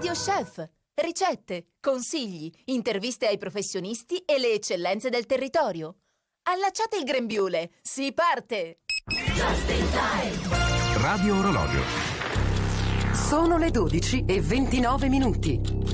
Radio Chef. Ricette, consigli, interviste ai professionisti e le eccellenze del territorio. Allacciate il grembiule, si parte! Just in time. Radio Orologio. Sono le 12:29.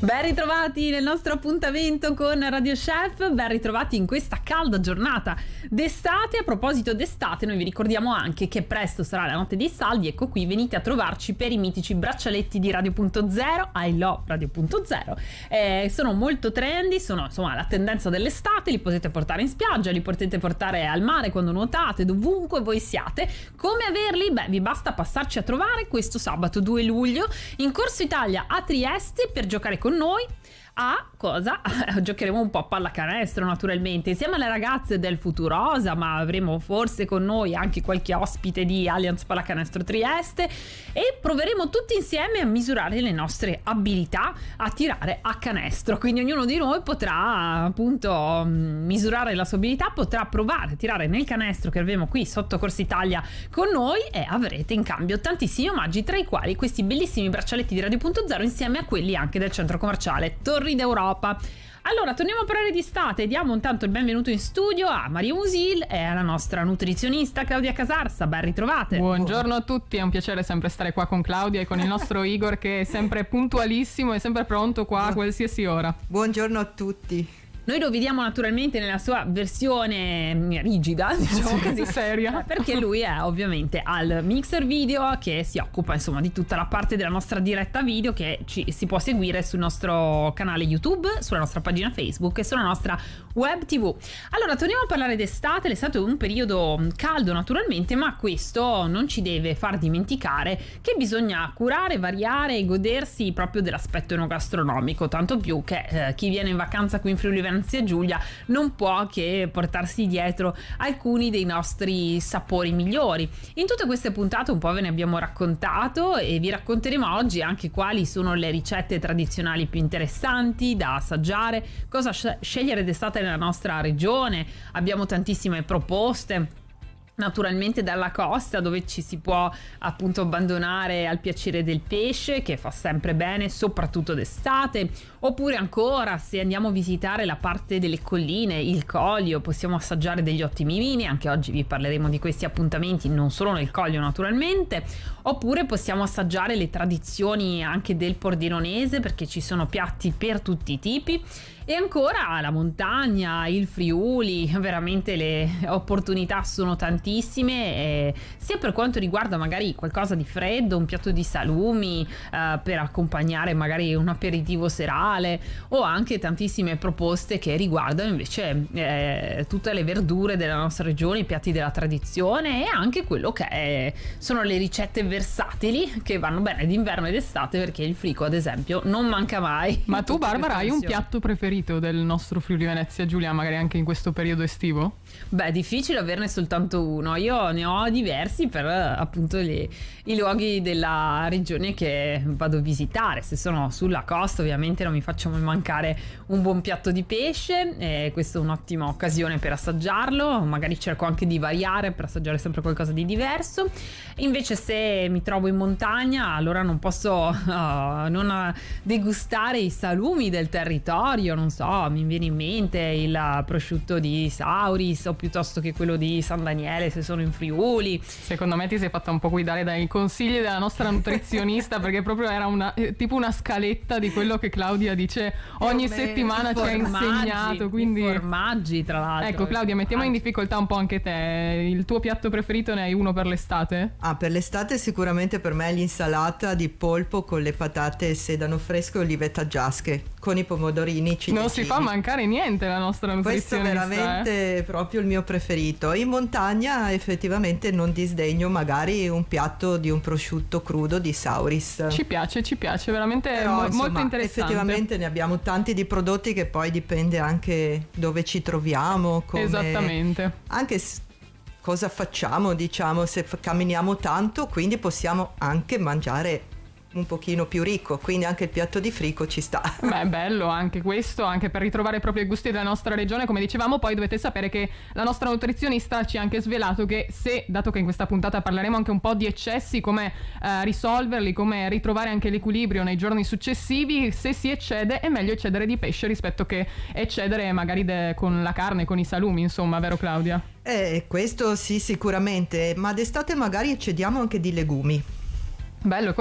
Ben ritrovati nel nostro appuntamento con Radio Chef, ben ritrovati in questa calda giornata d'estate. A proposito d'estate, noi vi ricordiamo anche che presto sarà la notte dei saldi. Ecco qui, venite a trovarci per i mitici braccialetti di Radio.0, I love Radio.0. Sono molto trendy, sono insomma la tendenza dell'estate, li potete portare in spiaggia, li potete portare al mare quando nuotate, dovunque voi siate. Come averli? Beh, vi basta passarci a trovare questo sabato 2 luglio in Corso Italia a Trieste per giocare con noi a cosa? Giocheremo un po' a pallacanestro naturalmente insieme alle ragazze del Futurosa, ma avremo forse con noi anche qualche ospite di Allianz Pallacanestro Trieste e proveremo tutti insieme a misurare le nostre abilità a tirare a canestro. Quindi ognuno di noi potrà appunto misurare la sua abilità, potrà provare a tirare nel canestro che avremo qui sotto Corso Italia con noi e avrete in cambio tantissimi omaggi, tra i quali questi bellissimi braccialetti di Radio.0 insieme a quelli anche del centro commerciale Torri d'Europa. Allora, torniamo a parlare di estate. Diamo intanto il benvenuto in studio a Maria Musil e alla nostra nutrizionista Claudia Casarsa. Ben ritrovate. Buongiorno a tutti, è un piacere sempre stare qua con Claudia e con il nostro Igor che è sempre puntualissimo e sempre pronto qua a qualsiasi ora. Buongiorno a tutti. Noi lo vediamo naturalmente nella sua versione rigida, diciamo così, seria, perché lui è ovviamente al mixer video che si occupa insomma di tutta la parte della nostra diretta video che si può seguire sul nostro canale YouTube, sulla nostra pagina Facebook e sulla nostra web TV. Allora, torniamo a parlare d'estate. L'estate è un periodo caldo naturalmente, ma questo non ci deve far dimenticare che bisogna curare, variare e godersi proprio dell'aspetto enogastronomico, tanto più che chi viene in vacanza qui in Friuli Venezia Giulia non può che portarsi dietro alcuni dei nostri sapori migliori. In tutte queste puntate un po' ve ne abbiamo raccontato e vi racconteremo oggi anche quali sono le ricette tradizionali più interessanti da assaggiare, cosa scegliere d'estate nella nostra regione. Abbiamo tantissime proposte naturalmente dalla costa, dove ci si può appunto abbandonare al piacere del pesce, che fa sempre bene soprattutto d'estate, oppure ancora se andiamo a visitare la parte delle colline, il Coglio, possiamo assaggiare degli ottimi vini. Anche oggi vi parleremo di questi appuntamenti, non solo nel Coglio naturalmente. Oppure possiamo assaggiare le tradizioni anche del Pordenonese, perché ci sono piatti per tutti i tipi. E ancora la montagna, il Friuli, veramente le opportunità sono tantissime, sia per quanto riguarda magari qualcosa di freddo, un piatto di salumi per accompagnare magari un aperitivo serale, o anche tantissime proposte che riguardano invece tutte le verdure della nostra regione, i piatti della tradizione e anche quello che sono le ricette versatili che vanno bene d'inverno ed estate, perché il frigo ad esempio non manca mai. Ma tu Barbara hai un piatto preferito del nostro Friuli Venezia Giulia, magari anche in questo periodo estivo? Beh, difficile averne soltanto uno. Io ne ho diversi per appunto i luoghi della regione che vado a visitare. Se sono sulla costa ovviamente non mi faccio mai mancare un buon piatto di pesce, e questa è un'ottima occasione per assaggiarlo. Magari cerco anche di variare per assaggiare sempre qualcosa di diverso. Invece se mi trovo in montagna, allora non posso non degustare i salumi del territorio. Non so, mi viene in mente il prosciutto di Sauris o piuttosto che quello di San Daniele se sono in Friuli. Secondo me ti sei fatta un po' guidare dai consigli della nostra nutrizionista, perché proprio era tipo una scaletta di quello che Claudia dice ogni settimana ci ha insegnato. Quindi formaggi, tra l'altro. Ecco Claudia, mettiamo in difficoltà un po' anche te. Il tuo piatto preferito, ne hai uno per l'estate? Per l'estate sicuramente per me l'insalata di polpo con le patate sedano fresco e olive taggiasche con i pomodorini ciliegini. Non si fa mancare niente la nostra nutrizionista. Questo è veramente proprio il mio preferito. In montagna effettivamente non disdegno magari un piatto di un prosciutto crudo di Sauris. Ci piace veramente. Però, insomma, molto interessante. Effettivamente ne abbiamo tanti di prodotti che poi dipende anche dove ci troviamo, come esattamente. Anche cosa facciamo, diciamo, se camminiamo tanto, quindi possiamo anche mangiare un pochino più ricco, quindi anche il piatto di frico ci sta. Beh, bello anche questo, anche per ritrovare proprio i gusti della nostra regione, come dicevamo. Poi dovete sapere che la nostra nutrizionista ci ha anche svelato che dato che in questa puntata parleremo anche un po' di eccessi, come risolverli, come ritrovare anche l'equilibrio nei giorni successivi, se si eccede è meglio eccedere di pesce rispetto che eccedere magari con la carne, con i salumi, insomma, vero Claudia? Questo sì, sicuramente, ma d'estate magari eccediamo anche di legumi. Bello,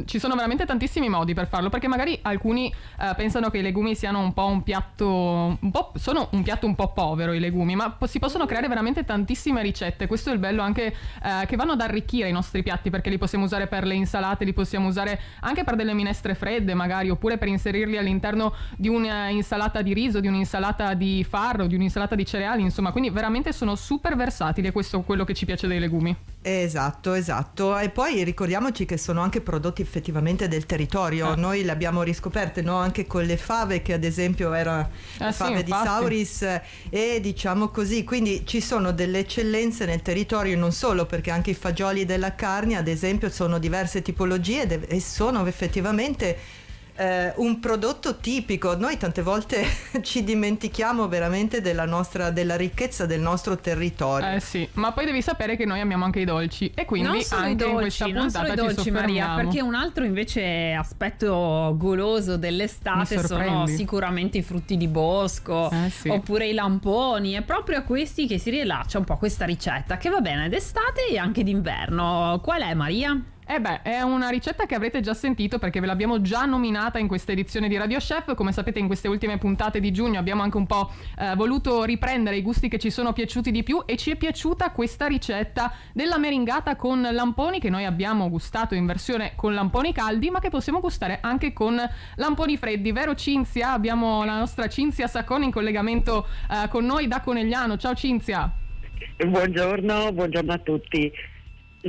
ci sono veramente tantissimi modi per farlo, perché magari alcuni pensano che i legumi siano un po' un piatto sono un piatto un po' povero, i legumi, ma si possono creare veramente tantissime ricette. Questo è il bello anche, che vanno ad arricchire i nostri piatti, perché li possiamo usare per le insalate, li possiamo usare anche per delle minestre fredde magari, oppure per inserirli all'interno di un'insalata di riso, di un'insalata di farro, di un'insalata di cereali, insomma, quindi veramente sono super versatili, e questo è quello che ci piace dei legumi. Esatto. E poi ricordiamoci che sono anche prodotti effettivamente del territorio. Noi le abbiamo riscoperte, no? Anche con le fave, che ad esempio era fave di Sauris, e diciamo così, quindi ci sono delle eccellenze nel territorio, non solo, perché anche i fagioli della Carnia ad esempio sono diverse tipologie e sono effettivamente un prodotto tipico. Noi tante volte ci dimentichiamo veramente della ricchezza del nostro territorio. Sì, ma poi devi sapere che noi amiamo anche i dolci, e quindi non solo anche i dolci, in questa puntata non solo i dolci, ci soffermiamo. Maria, perché un altro invece aspetto goloso dell'estate sono sicuramente i frutti di bosco, sì. Oppure i lamponi. È proprio a questi che si riallaccia un po' questa ricetta, che va bene d'estate e anche d'inverno. Qual è, Maria? È una ricetta che avrete già sentito, perché ve l'abbiamo già nominata in questa edizione di Radio Chef. Come sapete, in queste ultime puntate di giugno abbiamo anche un po' voluto riprendere i gusti che ci sono piaciuti di più, e ci è piaciuta questa ricetta della meringata con lamponi, che noi abbiamo gustato in versione con lamponi caldi, ma che possiamo gustare anche con lamponi freddi, vero Cinzia? Abbiamo la nostra Cinzia Sacconi in collegamento con noi da Conegliano. Ciao Cinzia. Buongiorno a tutti.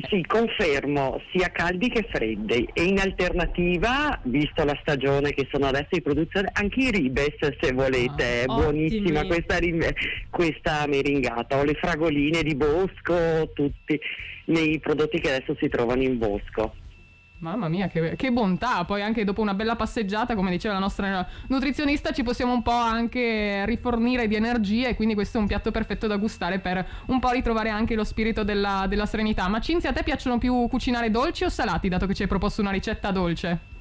Sì, confermo, sia caldi che freddi, e in alternativa, visto la stagione che sono adesso di produzione, anche i ribes, se volete. È buonissima questa meringata, o le fragoline di bosco, tutti nei prodotti che adesso si trovano in bosco. Mamma mia, che bontà! Poi anche dopo una bella passeggiata, come diceva la nostra nutrizionista, ci possiamo un po' anche rifornire di energie, e quindi questo è un piatto perfetto da gustare per un po' ritrovare anche lo spirito della serenità. Ma Cinzia, a te piacciono più cucinare dolci o salati, dato che ci hai proposto una ricetta dolce?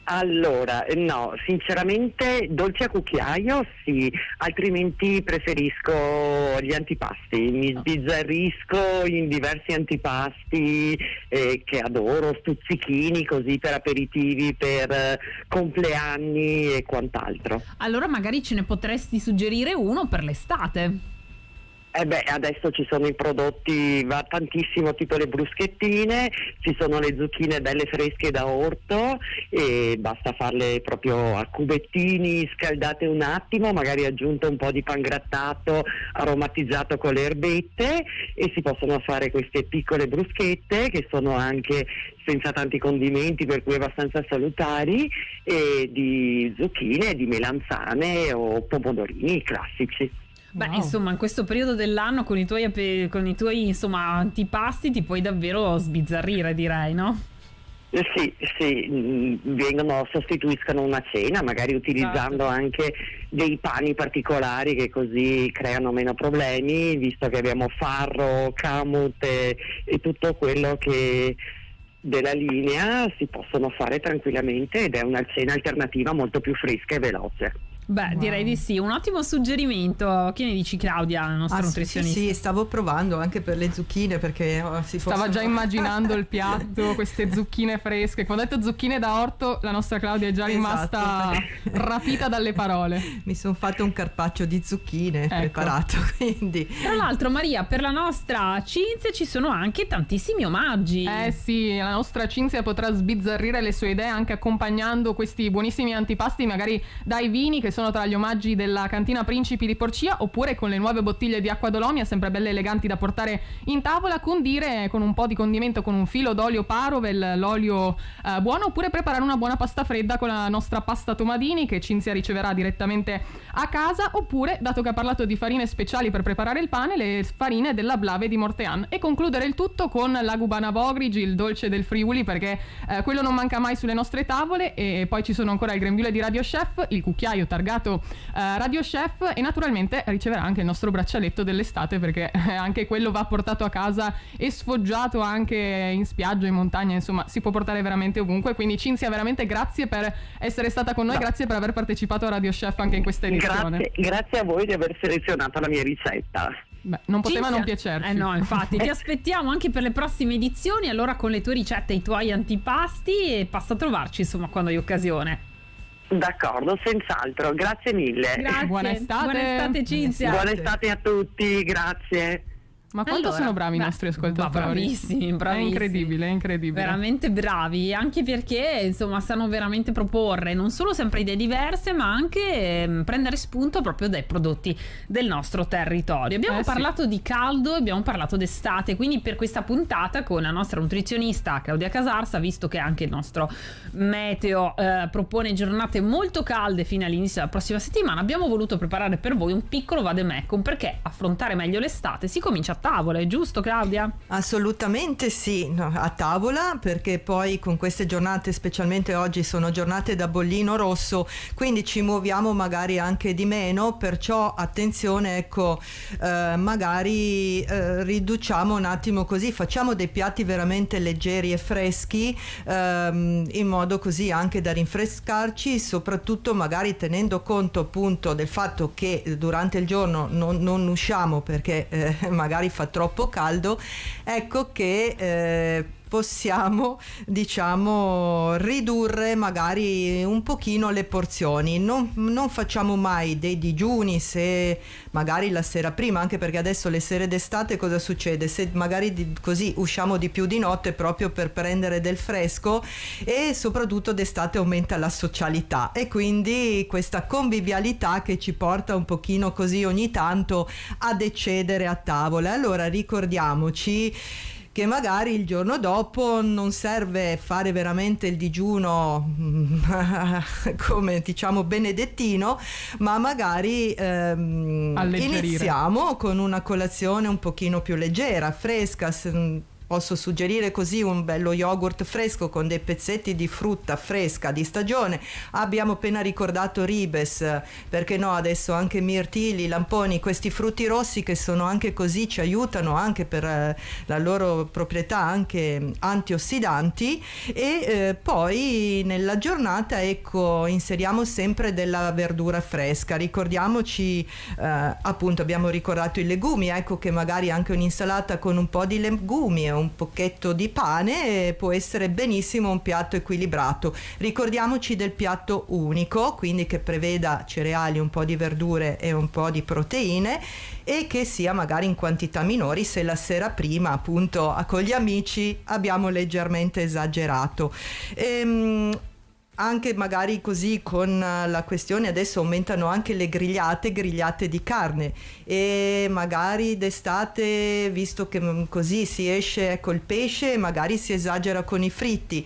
Allora, no, sinceramente dolce a cucchiaio sì, altrimenti preferisco gli antipasti, mi sbizzarrisco in diversi antipasti che adoro, stuzzichini così per aperitivi, per compleanni e quant'altro. Allora magari ce ne potresti suggerire uno per l'estate. Adesso ci sono i prodotti, va tantissimo, tipo le bruschettine, ci sono le zucchine belle fresche da orto, e basta farle proprio a cubettini, scaldate un attimo, magari aggiunto un po' di pangrattato aromatizzato con le erbette, e si possono fare queste piccole bruschette che sono anche senza tanti condimenti, per cui abbastanza salutari, e di zucchine, di melanzane o pomodorini classici. Beh, insomma, in questo periodo dell'anno con i tuoi insomma antipasti ti puoi davvero sbizzarrire, direi, no? Sì, sostituiscono una cena, magari utilizzando anche dei pani particolari che così creano meno problemi, visto che abbiamo farro, kamut e tutto quello che della linea si possono fare tranquillamente, ed è una cena alternativa molto più fresca e veloce. Beh, direi di sì, un ottimo suggerimento. Che ne dici, Claudia, la nostra nutrizionista? Sì, stavo provando anche per le zucchine, perché stava già immaginando il piatto, queste zucchine fresche. Quando ho detto zucchine da orto, la nostra Claudia è già rimasta rapita dalle parole. Mi sono fatto un carpaccio di zucchine preparato, quindi. Tra l'altro, Maria, per la nostra Cinzia ci sono anche tantissimi omaggi. Sì, la nostra Cinzia potrà sbizzarrire le sue idee anche accompagnando questi buonissimi antipasti magari dai vini, che sono tra gli omaggi della cantina Principi di Porcia, oppure con le nuove bottiglie di acqua Dolomia, sempre belle eleganti da portare in tavola, condire con un po' di condimento con un filo d'olio Parovel, l'olio buono, oppure preparare una buona pasta fredda con la nostra pasta Tomadini che Cinzia riceverà direttamente a casa, oppure, dato che ha parlato di farine speciali per preparare il pane, le farine della Blave di Mortean, e concludere il tutto con la Gubana Bogrigi, il dolce del Friuli, perché quello non manca mai sulle nostre tavole. E poi ci sono ancora il grembiule di Radio Chef, il cucchiaio targato Radio Chef, e naturalmente riceverà anche il nostro braccialetto dell'estate, perché anche quello va portato a casa e sfoggiato anche in spiaggia, in montagna, insomma si può portare veramente ovunque. Quindi Cinzia, veramente grazie per essere stata con noi, grazie per aver partecipato a Radio Chef anche in questa edizione. Grazie a voi di aver selezionato la mia ricetta. Beh, non poteva Cinzia, non piacerci. No, infatti ti aspettiamo anche per le prossime edizioni, allora con le tue ricette e i tuoi antipasti, e passa a trovarci insomma quando hai occasione. D'accordo, senz'altro, grazie mille. Grazie. Buona estate. Buona estate, Cinzia. Buona estate a tutti, grazie. Ma quanto sono bravi i nostri ascoltatori? Bravissimi. È incredibile. Veramente bravi, anche perché insomma sanno veramente proporre non solo sempre idee diverse, ma anche prendere spunto proprio dai prodotti del nostro territorio. Abbiamo parlato di caldo, abbiamo parlato d'estate, quindi per questa puntata con la nostra nutrizionista Claudia Casarsa, visto che anche il nostro meteo propone giornate molto calde fino all'inizio della prossima settimana, abbiamo voluto preparare per voi un piccolo vademecum, perché affrontare meglio l'estate si comincia a tavola, è giusto Claudia? Assolutamente sì, a tavola, perché poi con queste giornate, specialmente oggi, sono giornate da bollino rosso, quindi ci muoviamo magari anche di meno, perciò attenzione, ecco, magari riduciamo un attimo, così facciamo dei piatti veramente leggeri e freschi, in modo così anche da rinfrescarci, soprattutto magari tenendo conto appunto del fatto che durante il giorno non usciamo perché magari fa troppo caldo, ecco che possiamo, diciamo, ridurre magari un pochino le porzioni. Non facciamo mai dei digiuni se magari la sera prima, anche perché adesso le sere d'estate cosa succede? Se magari così usciamo di più di notte proprio per prendere del fresco, e soprattutto d'estate aumenta la socialità e quindi questa convivialità che ci porta un pochino così ogni tanto ad eccedere a tavola. Allora ricordiamoci che magari il giorno dopo non serve fare veramente il digiuno come diciamo benedettino, ma magari iniziamo con una colazione un pochino più leggera, fresca. Posso suggerire così un bello yogurt fresco con dei pezzetti di frutta fresca di stagione. Abbiamo appena ricordato ribes, perché no, adesso anche mirtilli, lamponi, questi frutti rossi che sono anche così, ci aiutano anche per la loro proprietà anche antiossidanti. E poi nella giornata, ecco, inseriamo sempre della verdura fresca. Ricordiamoci appunto, abbiamo ricordato i legumi, ecco che magari anche un'insalata con un po' di legumi, un pocchetto di pane può essere benissimo un piatto equilibrato. Ricordiamoci del piatto unico, quindi che preveda cereali, un po' di verdure e un po' di proteine, e che sia magari in quantità minori se la sera prima appunto con gli amici abbiamo leggermente esagerato. Anche magari così con la questione, adesso aumentano anche le grigliate di carne, e magari d'estate, visto che così si esce col pesce, magari si esagera con i fritti.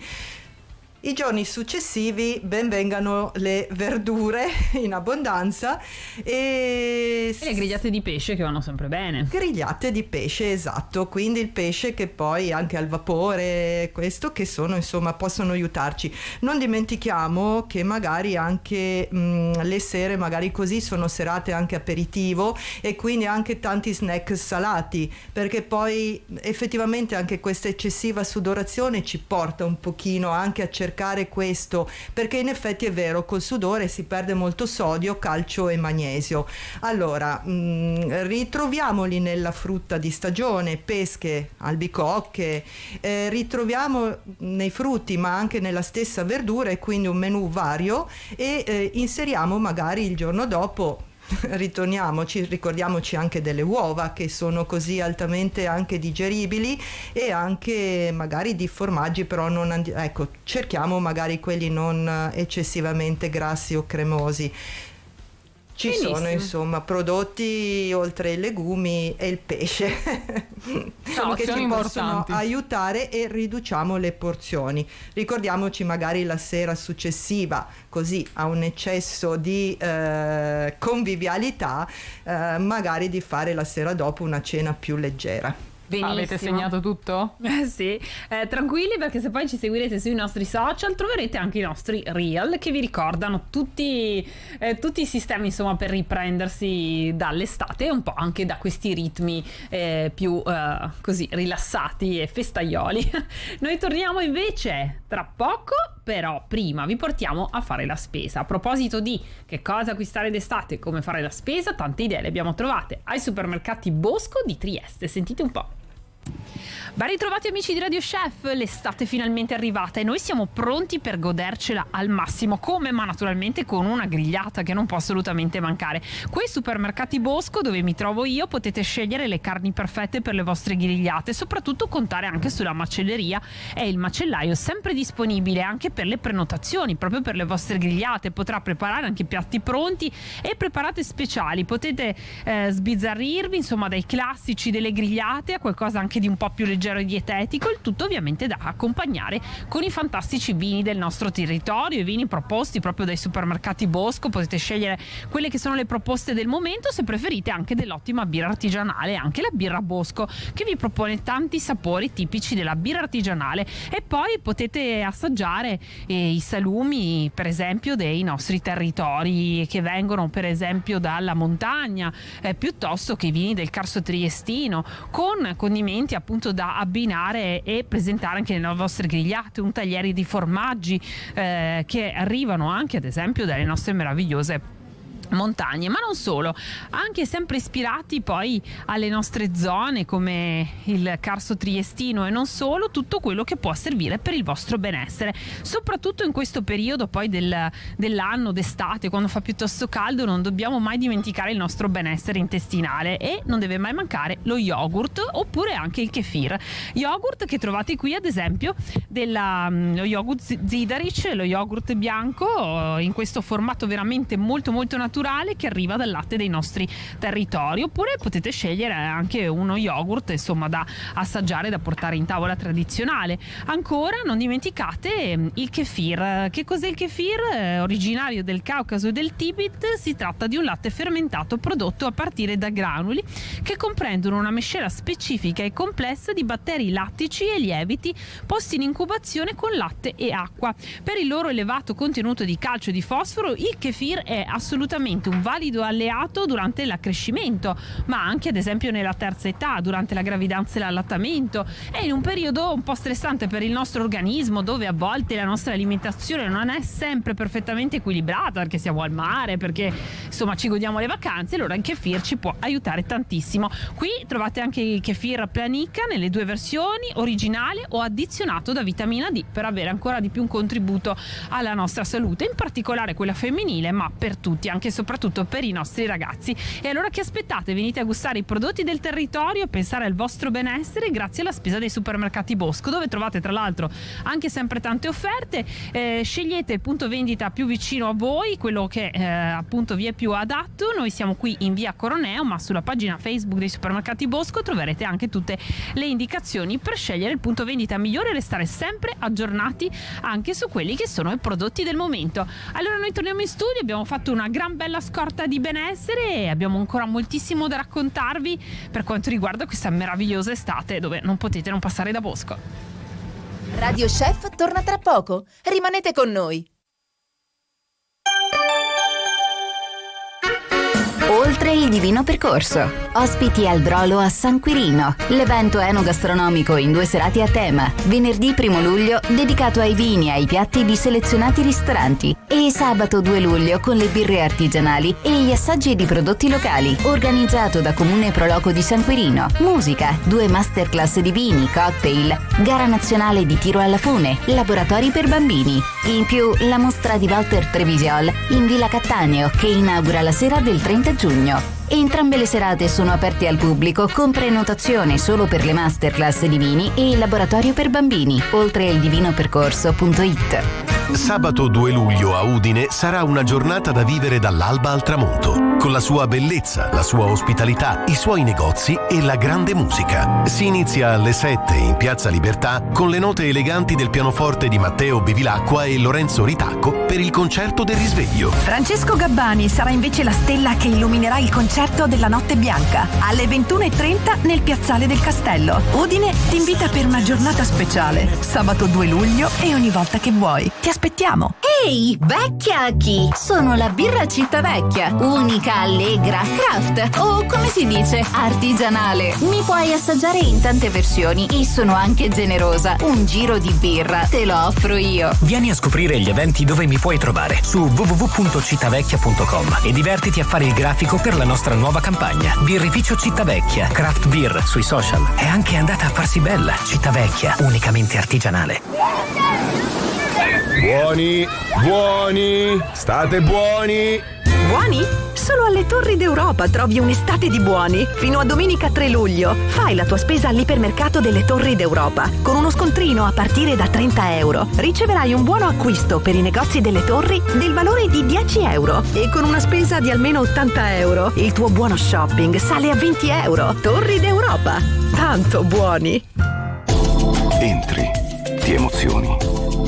I giorni successivi ben vengano le verdure in abbondanza e le grigliate di pesce che vanno sempre bene. Grigliate di pesce, esatto, quindi il pesce che poi anche al vapore, questo che sono, insomma, possono aiutarci. Non dimentichiamo che magari anche le sere, magari così, sono serate anche aperitivo, e quindi anche tanti snack salati, perché poi effettivamente anche questa eccessiva sudorazione ci porta un pochino anche a cercare questo, perché in effetti è vero, col sudore si perde molto sodio, calcio e magnesio. Allora ritroviamoli nella frutta di stagione, pesche, albicocche, ritroviamo nei frutti ma anche nella stessa verdura, e quindi un menù vario, e inseriamo magari il giorno dopo. Ricordiamoci anche delle uova, che sono così altamente anche digeribili, e anche magari di formaggi, però non ecco, cerchiamo magari quelli non eccessivamente grassi o cremosi. Ci sono insomma prodotti oltre ai legumi e il pesce che ci possono aiutare, e riduciamo le porzioni. Ricordiamoci magari la sera successiva, così a un eccesso di convivialità, magari di fare la sera dopo una cena più leggera. Benissimo. Avete segnato tutto? Sì, tranquilli, perché se poi ci seguirete sui nostri social troverete anche i nostri reel che vi ricordano tutti i sistemi, insomma, per riprendersi dall'estate e un po' anche da questi ritmi più così rilassati e festaioli. Noi torniamo invece tra poco, però prima vi portiamo a fare la spesa. A proposito di che cosa acquistare d'estate e come fare la spesa, tante idee le abbiamo trovate ai supermercati Bosco di Trieste. Sentite un po'. Ben ritrovati amici di Radio Chef, l'estate è finalmente arrivata e noi siamo pronti per godercela al massimo, come? Ma naturalmente con una grigliata che non può assolutamente mancare. Qui ai supermercati Bosco, dove mi trovo io, potete scegliere le carni perfette per le vostre grigliate e soprattutto contare anche sulla macelleria e il macellaio sempre disponibile anche per le prenotazioni, proprio per le vostre grigliate. Potrà preparare anche piatti pronti e preparate speciali, potete sbizzarrirvi insomma dai classici delle grigliate a qualcosa anche di un po' più leggero e dietetico, il tutto ovviamente da accompagnare con i fantastici vini del nostro territorio, i vini proposti proprio dai supermercati Bosco. Potete scegliere quelle che sono le proposte del momento, se preferite anche dell'ottima birra artigianale, anche la birra Bosco che vi propone tanti sapori tipici della birra artigianale. E poi potete assaggiare i salumi per esempio dei nostri territori che vengono per esempio dalla montagna, piuttosto che i vini del Carso Triestino, con condimenti appunto da abbinare e presentare anche nelle vostre grigliate, un tagliere di formaggi che arrivano anche ad esempio dalle nostre meravigliose montagne, ma non solo, anche sempre ispirati poi alle nostre zone come il Carso Triestino e non solo, tutto quello che può servire per il vostro benessere, soprattutto in questo periodo poi dell'anno, d'estate, quando fa piuttosto caldo. Non dobbiamo mai dimenticare il nostro benessere intestinale e non deve mai mancare lo yogurt oppure anche il kefir. Yogurt che trovate qui ad esempio lo yogurt Zidaric, lo yogurt bianco in questo formato veramente molto molto naturale che arriva dal latte dei nostri territori, oppure potete scegliere anche uno yogurt insomma da assaggiare, da portare in tavola tradizionale. Ancora non dimenticate il kefir. Che cos'è il kefir? Originario del Caucaso e del Tibet, si tratta di un latte fermentato prodotto a partire da granuli che comprendono una miscela specifica e complessa di batteri lattici e lieviti posti in incubazione con latte e acqua. Per il loro elevato contenuto di calcio e di fosforo, il kefir è assolutamente un valido alleato durante l'accrescimento, ma anche ad esempio nella terza età, durante la gravidanza e l'allattamento, e in un periodo un po' stressante per il nostro organismo, dove a volte la nostra alimentazione non è sempre perfettamente equilibrata, perché siamo al mare, perché insomma ci godiamo le vacanze. Allora il kefir ci può aiutare tantissimo. Qui trovate anche il kefir Planica nelle due versioni, originale o addizionato da vitamina D, per avere ancora di più un contributo alla nostra salute, in particolare quella femminile, ma per tutti, anche e soprattutto per i nostri ragazzi. E allora che aspettate? Venite a gustare i prodotti del territorio e pensare al vostro benessere grazie alla spesa dei supermercati Bosco, dove trovate tra l'altro anche sempre tante offerte. Scegliete il punto vendita più vicino a voi, quello che appunto vi è più adatto. Noi siamo qui in via Coroneo, ma sulla pagina Facebook dei supermercati Bosco troverete anche tutte le indicazioni per scegliere il punto vendita migliore e restare sempre aggiornati anche su quelli che sono i prodotti del momento. Allora noi torniamo in studio, abbiamo fatto una gran bella scorta di benessere e abbiamo ancora moltissimo da raccontarvi per quanto riguarda questa meravigliosa estate dove non potete non passare da Bosco. Radio Chef torna tra poco, rimanete con noi. Oltre il divino percorso. Ospiti al Brolo a San Quirino. L'evento enogastronomico in 2 serate a tema. Venerdì 1 luglio dedicato ai vini e ai piatti di selezionati ristoranti. E sabato 2 luglio con le birre artigianali e gli assaggi di prodotti locali. Organizzato da Comune Proloco di San Quirino. Musica, 2 masterclass di vini, cocktail, gara nazionale di tiro alla fune, laboratori per bambini. In più la mostra di Walter Trevisiol in Villa Cattaneo che inaugura la sera del 30 giugno. Entrambe le serate sono aperte al pubblico con prenotazione solo per le masterclass di vini e il laboratorio per bambini, oltre il divinopercorso.it. Sabato 2 luglio a Udine sarà una giornata da vivere dall'alba al tramonto. con la sua bellezza, la sua ospitalità, i suoi negozi e la grande musica. Si inizia alle 7 in Piazza Libertà con le note eleganti del pianoforte di Matteo Bevilacqua e Lorenzo Ritacco per il concerto del risveglio. Francesco Gabbani sarà invece la stella che illuminerà il concerto della Notte Bianca alle 21:30 nel Piazzale del Castello. Udine ti invita per una giornata speciale, sabato 2 luglio e ogni volta che vuoi. Ti aspettiamo! Ehi, vecchia chi? Sono la birra Cittavecchia, unica, allegra, craft o come si dice, artigianale. Mi puoi assaggiare in tante versioni e sono anche generosa. Un giro di birra te lo offro io. Vieni a scoprire gli eventi dove mi puoi trovare su www.cittavecchia.com e divertiti a fare il grafico per la nostra nuova campagna. Birrificio Cittavecchia, craft beer sui social. È anche andata a farsi bella. Cittavecchia, unicamente artigianale. Buoni, state buoni. Buoni? Solo alle Torri d'Europa trovi un'estate di buoni. Fino a domenica 3 luglio fai la tua spesa all'ipermercato delle Torri d'Europa con uno scontrino a partire da 30 euro. Riceverai un buono acquisto per i negozi delle Torri del valore di 10 euro e con una spesa di almeno 80 euro il tuo buono shopping sale a 20 euro. Torri d'Europa, tanto buoni. Entri, ti emozioni,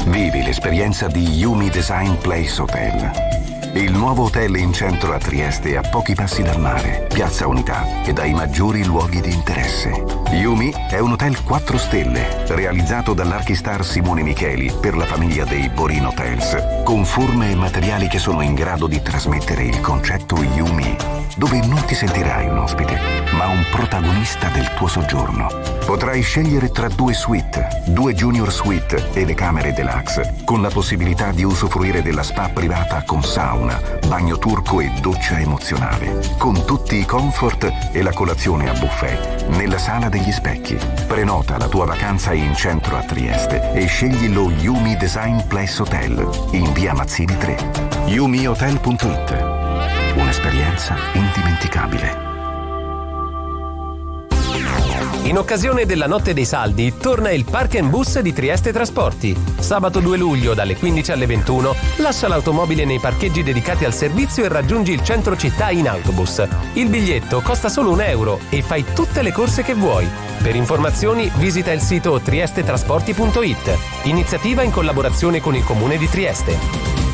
vivi l'esperienza di Yumi Design Place Hotel. Il nuovo hotel in centro a Trieste, a pochi passi dal mare, Piazza Unità e dai maggiori luoghi di interesse. Yumi è un hotel 4 stelle, realizzato dall'archistar Simone Micheli per la famiglia dei Borin Hotels, con forme e materiali che sono in grado di trasmettere il concetto Yumi, dove non ti sentirai un ospite, ma un protagonista del tuo soggiorno. Potrai scegliere tra 2 suite, 2 junior suite e le camere deluxe, con la possibilità di usufruire della spa privata con sauna, bagno turco e doccia emozionale, con tutti i comfort e la colazione a buffet nella sala degli specchi. Prenota la tua vacanza in centro a Trieste e scegli lo Yumi Design Place Hotel in via Mazzini 3. yumihotel.it. Un'esperienza indimenticabile. In occasione della Notte dei Saldi torna il Park and Bus di Trieste Trasporti. Sabato 2 luglio dalle 15 alle 21 lascia l'automobile nei parcheggi dedicati al servizio e raggiungi il centro città in autobus. Il biglietto costa solo €1 e fai tutte le corse che vuoi. Per informazioni visita il sito triestetrasporti.it. Iniziativa in collaborazione con il Comune di Trieste.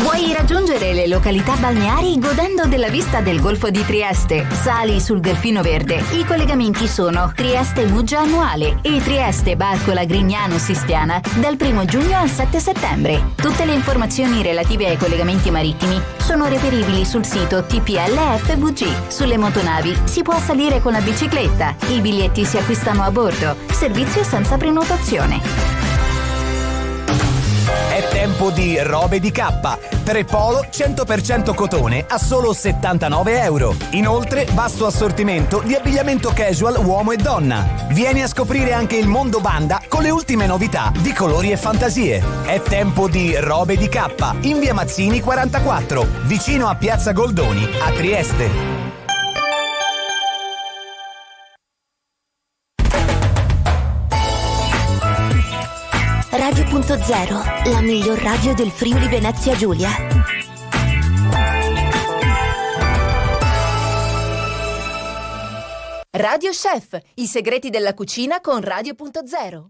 Vuoi raggiungere le località balneari godendo della vista del Golfo di Trieste? Sali sul Delfino Verde. I collegamenti sono Trieste Muggia Annuale e Trieste Barcola Grignano Sistiana dal 1 giugno al 7 settembre. Tutte le informazioni relative ai collegamenti marittimi sono reperibili sul sito TPL-FVG. Sulle motonavi si può salire con la bicicletta. I biglietti si acquistano a bordo. Servizio senza prenotazione. È tempo di robe di K. 3 polo 100% cotone a solo €79. Inoltre vasto assortimento di abbigliamento casual uomo e donna. Vieni a scoprire anche il mondo banda con le ultime novità di colori e fantasie. È tempo di robe di K in via Mazzini 44, vicino a Piazza Goldoni a Trieste. Radio.0, la miglior radio del Friuli Venezia Giulia. Radio Chef, i segreti della cucina con Radio.0.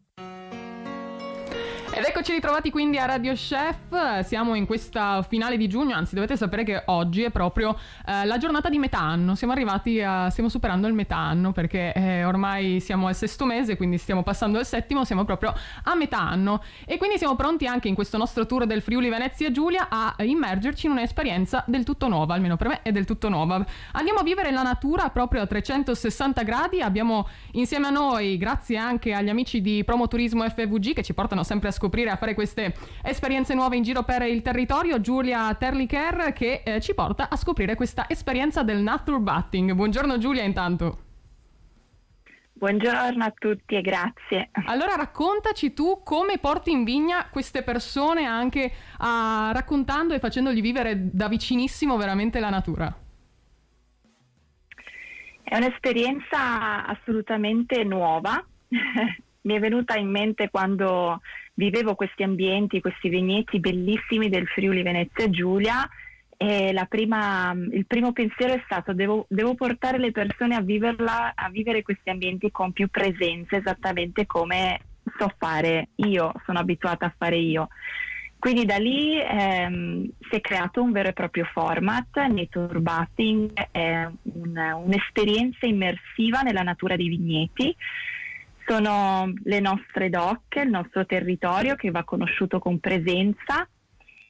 Ed eccoci ritrovati quindi a Radio Chef, siamo in questa finale di giugno, anzi dovete sapere che oggi è proprio la giornata di metà anno, stiamo superando il metà anno perché ormai siamo al 6º mese, quindi stiamo passando al 7º, siamo proprio a metà anno e quindi siamo pronti anche in questo nostro tour del Friuli Venezia Giulia a immergerci in un'esperienza del tutto nuova, almeno per me è del tutto nuova. Andiamo a vivere la natura proprio a 360 gradi, abbiamo insieme a noi, grazie anche agli amici di Promoturismo FVG che ci portano sempre a scoprire, a fare queste esperienze nuove in giro per il territorio, Giulia Terlicher che ci porta a scoprire questa esperienza del Naturbatting. Buongiorno Giulia intanto. Buongiorno a tutti e grazie. Allora raccontaci tu come porti in vigna queste persone anche raccontando e facendogli vivere da vicinissimo veramente la natura. È un'esperienza assolutamente nuova. Mi è venuta in mente quando vivevo questi ambienti, questi vigneti bellissimi del Friuli Venezia Giulia e il primo pensiero è stato devo portare le persone a vivere questi ambienti con più presenza, esattamente come so fare io, sono abituata a fare io. Quindi da lì si è creato un vero e proprio format. Nature Bathing è un'esperienza immersiva nella natura dei vigneti. Sono le nostre doc, il nostro territorio che va conosciuto con presenza,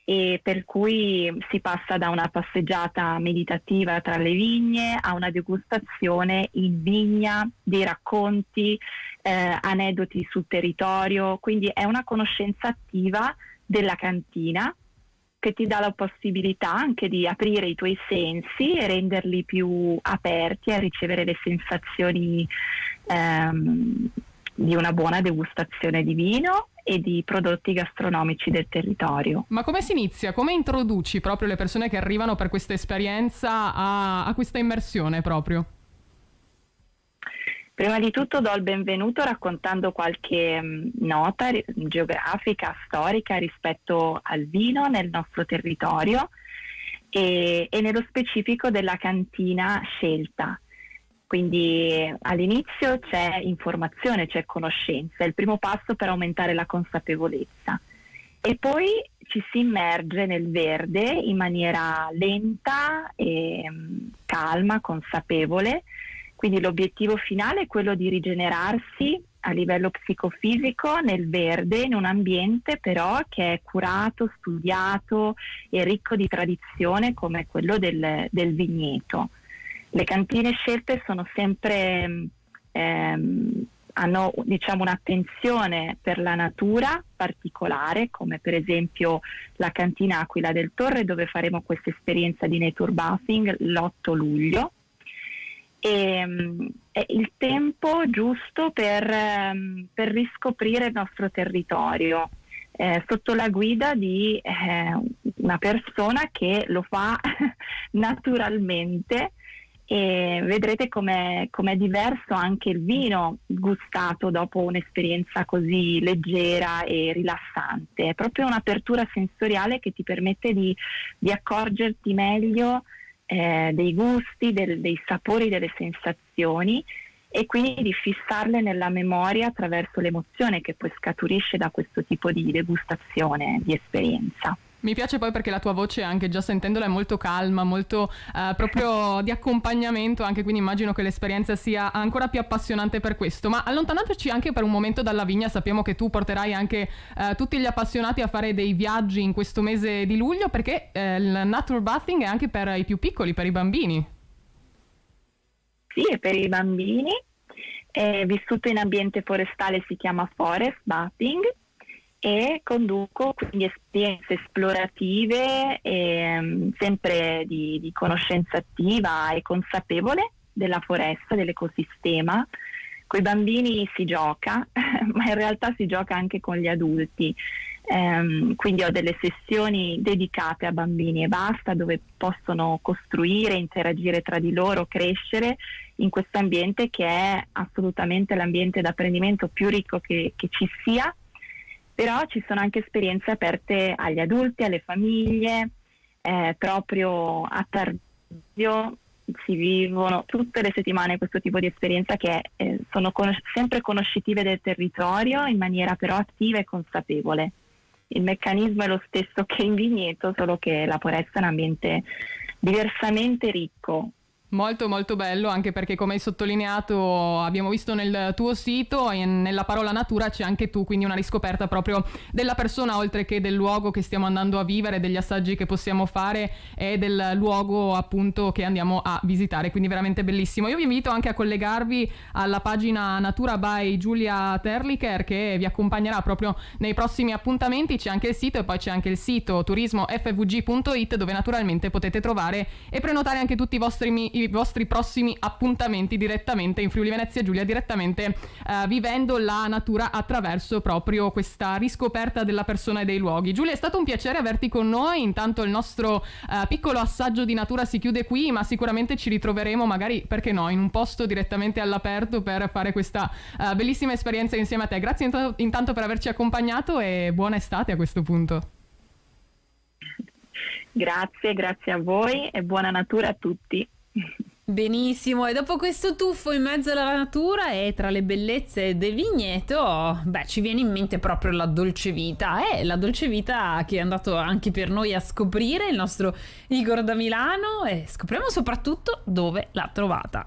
e per cui si passa da una passeggiata meditativa tra le vigne a una degustazione in vigna, dei racconti, aneddoti sul territorio. Quindi è una conoscenza attiva della cantina che ti dà la possibilità anche di aprire i tuoi sensi e renderli più aperti a ricevere le sensazioni di una buona degustazione di vino e di prodotti gastronomici del territorio. Ma come si inizia? Come introduci proprio le persone che arrivano per questa esperienza a questa immersione proprio? Prima di tutto do il benvenuto raccontando qualche nota geografica, storica rispetto al vino nel nostro territorio e nello specifico della cantina scelta. Quindi all'inizio c'è informazione, c'è conoscenza, è il primo passo per aumentare la consapevolezza. E poi ci si immerge nel verde in maniera lenta e calma, consapevole. Quindi l'obiettivo finale è quello di rigenerarsi a livello psicofisico nel verde, in un ambiente però che è curato, studiato e ricco di tradizione come quello del vigneto. Le cantine scelte sono sempre, hanno diciamo un'attenzione per la natura particolare, come per esempio la cantina Aquila del Torre, dove faremo questa esperienza di Nature Bathing l'8 luglio. È il tempo giusto per riscoprire il nostro territorio sotto la guida di una persona che lo fa naturalmente, e vedrete com'è diverso anche il vino gustato dopo un'esperienza così leggera e rilassante. È proprio un'apertura sensoriale che ti permette di accorgerti meglio dei gusti, dei sapori, delle sensazioni, e quindi di fissarle nella memoria attraverso l'emozione che poi scaturisce da questo tipo di degustazione, di esperienza. Mi piace poi perché la tua voce, anche già sentendola, è molto calma, molto proprio di accompagnamento anche, quindi immagino che l'esperienza sia ancora più appassionante per questo. Ma allontanandoci anche per un momento dalla vigna, sappiamo che tu porterai anche tutti gli appassionati a fare dei viaggi in questo mese di luglio, perché il Nature Bathing è anche per i più piccoli, per i bambini. Sì, è per i bambini. È vissuto in ambiente forestale, si chiama Forest Bathing, e conduco quindi esperienze esplorative sempre di conoscenza attiva e consapevole della foresta, dell'ecosistema. Con i bambini si gioca, ma in realtà si gioca anche con gli adulti. Quindi ho delle sessioni dedicate a bambini e basta, dove possono costruire, interagire tra di loro, crescere in questo ambiente che è assolutamente l'ambiente d'apprendimento più ricco che ci sia. Però ci sono anche esperienze aperte agli adulti, alle famiglie, proprio a Tarvisio si vivono tutte le settimane questo tipo di esperienza che sono sempre conoscitive del territorio in maniera però attiva e consapevole. Il meccanismo è lo stesso che in vigneto, solo che la foresta è un ambiente diversamente ricco. Molto molto bello, anche perché, come hai sottolineato, abbiamo visto nel tuo sito e nella parola natura c'è anche tu, quindi una riscoperta proprio della persona, oltre che del luogo che stiamo andando a vivere, degli assaggi che possiamo fare e del luogo appunto che andiamo a visitare, quindi veramente bellissimo. Io vi invito anche a collegarvi alla pagina Natura by Giulia Terlicher, che vi accompagnerà proprio nei prossimi appuntamenti. C'è anche il sito, e poi c'è anche il sito turismofvg.it, dove naturalmente potete trovare e prenotare anche tutti i vostri prossimi appuntamenti direttamente in Friuli Venezia Giulia, direttamente vivendo la natura attraverso proprio questa riscoperta della persona e dei luoghi. Giulia, è stato un piacere averti con noi. Intanto il nostro piccolo assaggio di natura si chiude qui, ma sicuramente ci ritroveremo, magari, perché no, in un posto direttamente all'aperto per fare questa bellissima esperienza insieme a te. Grazie intanto per averci accompagnato e buona estate a questo punto. Grazie a voi e buona natura a tutti. Benissimo, e dopo questo tuffo in mezzo alla natura e tra le bellezze del vigneto, ci viene in mente proprio la dolce vita, la dolce vita che è andato anche per noi a scoprire il nostro Igor da Milano, e scopriamo soprattutto dove l'ha trovata.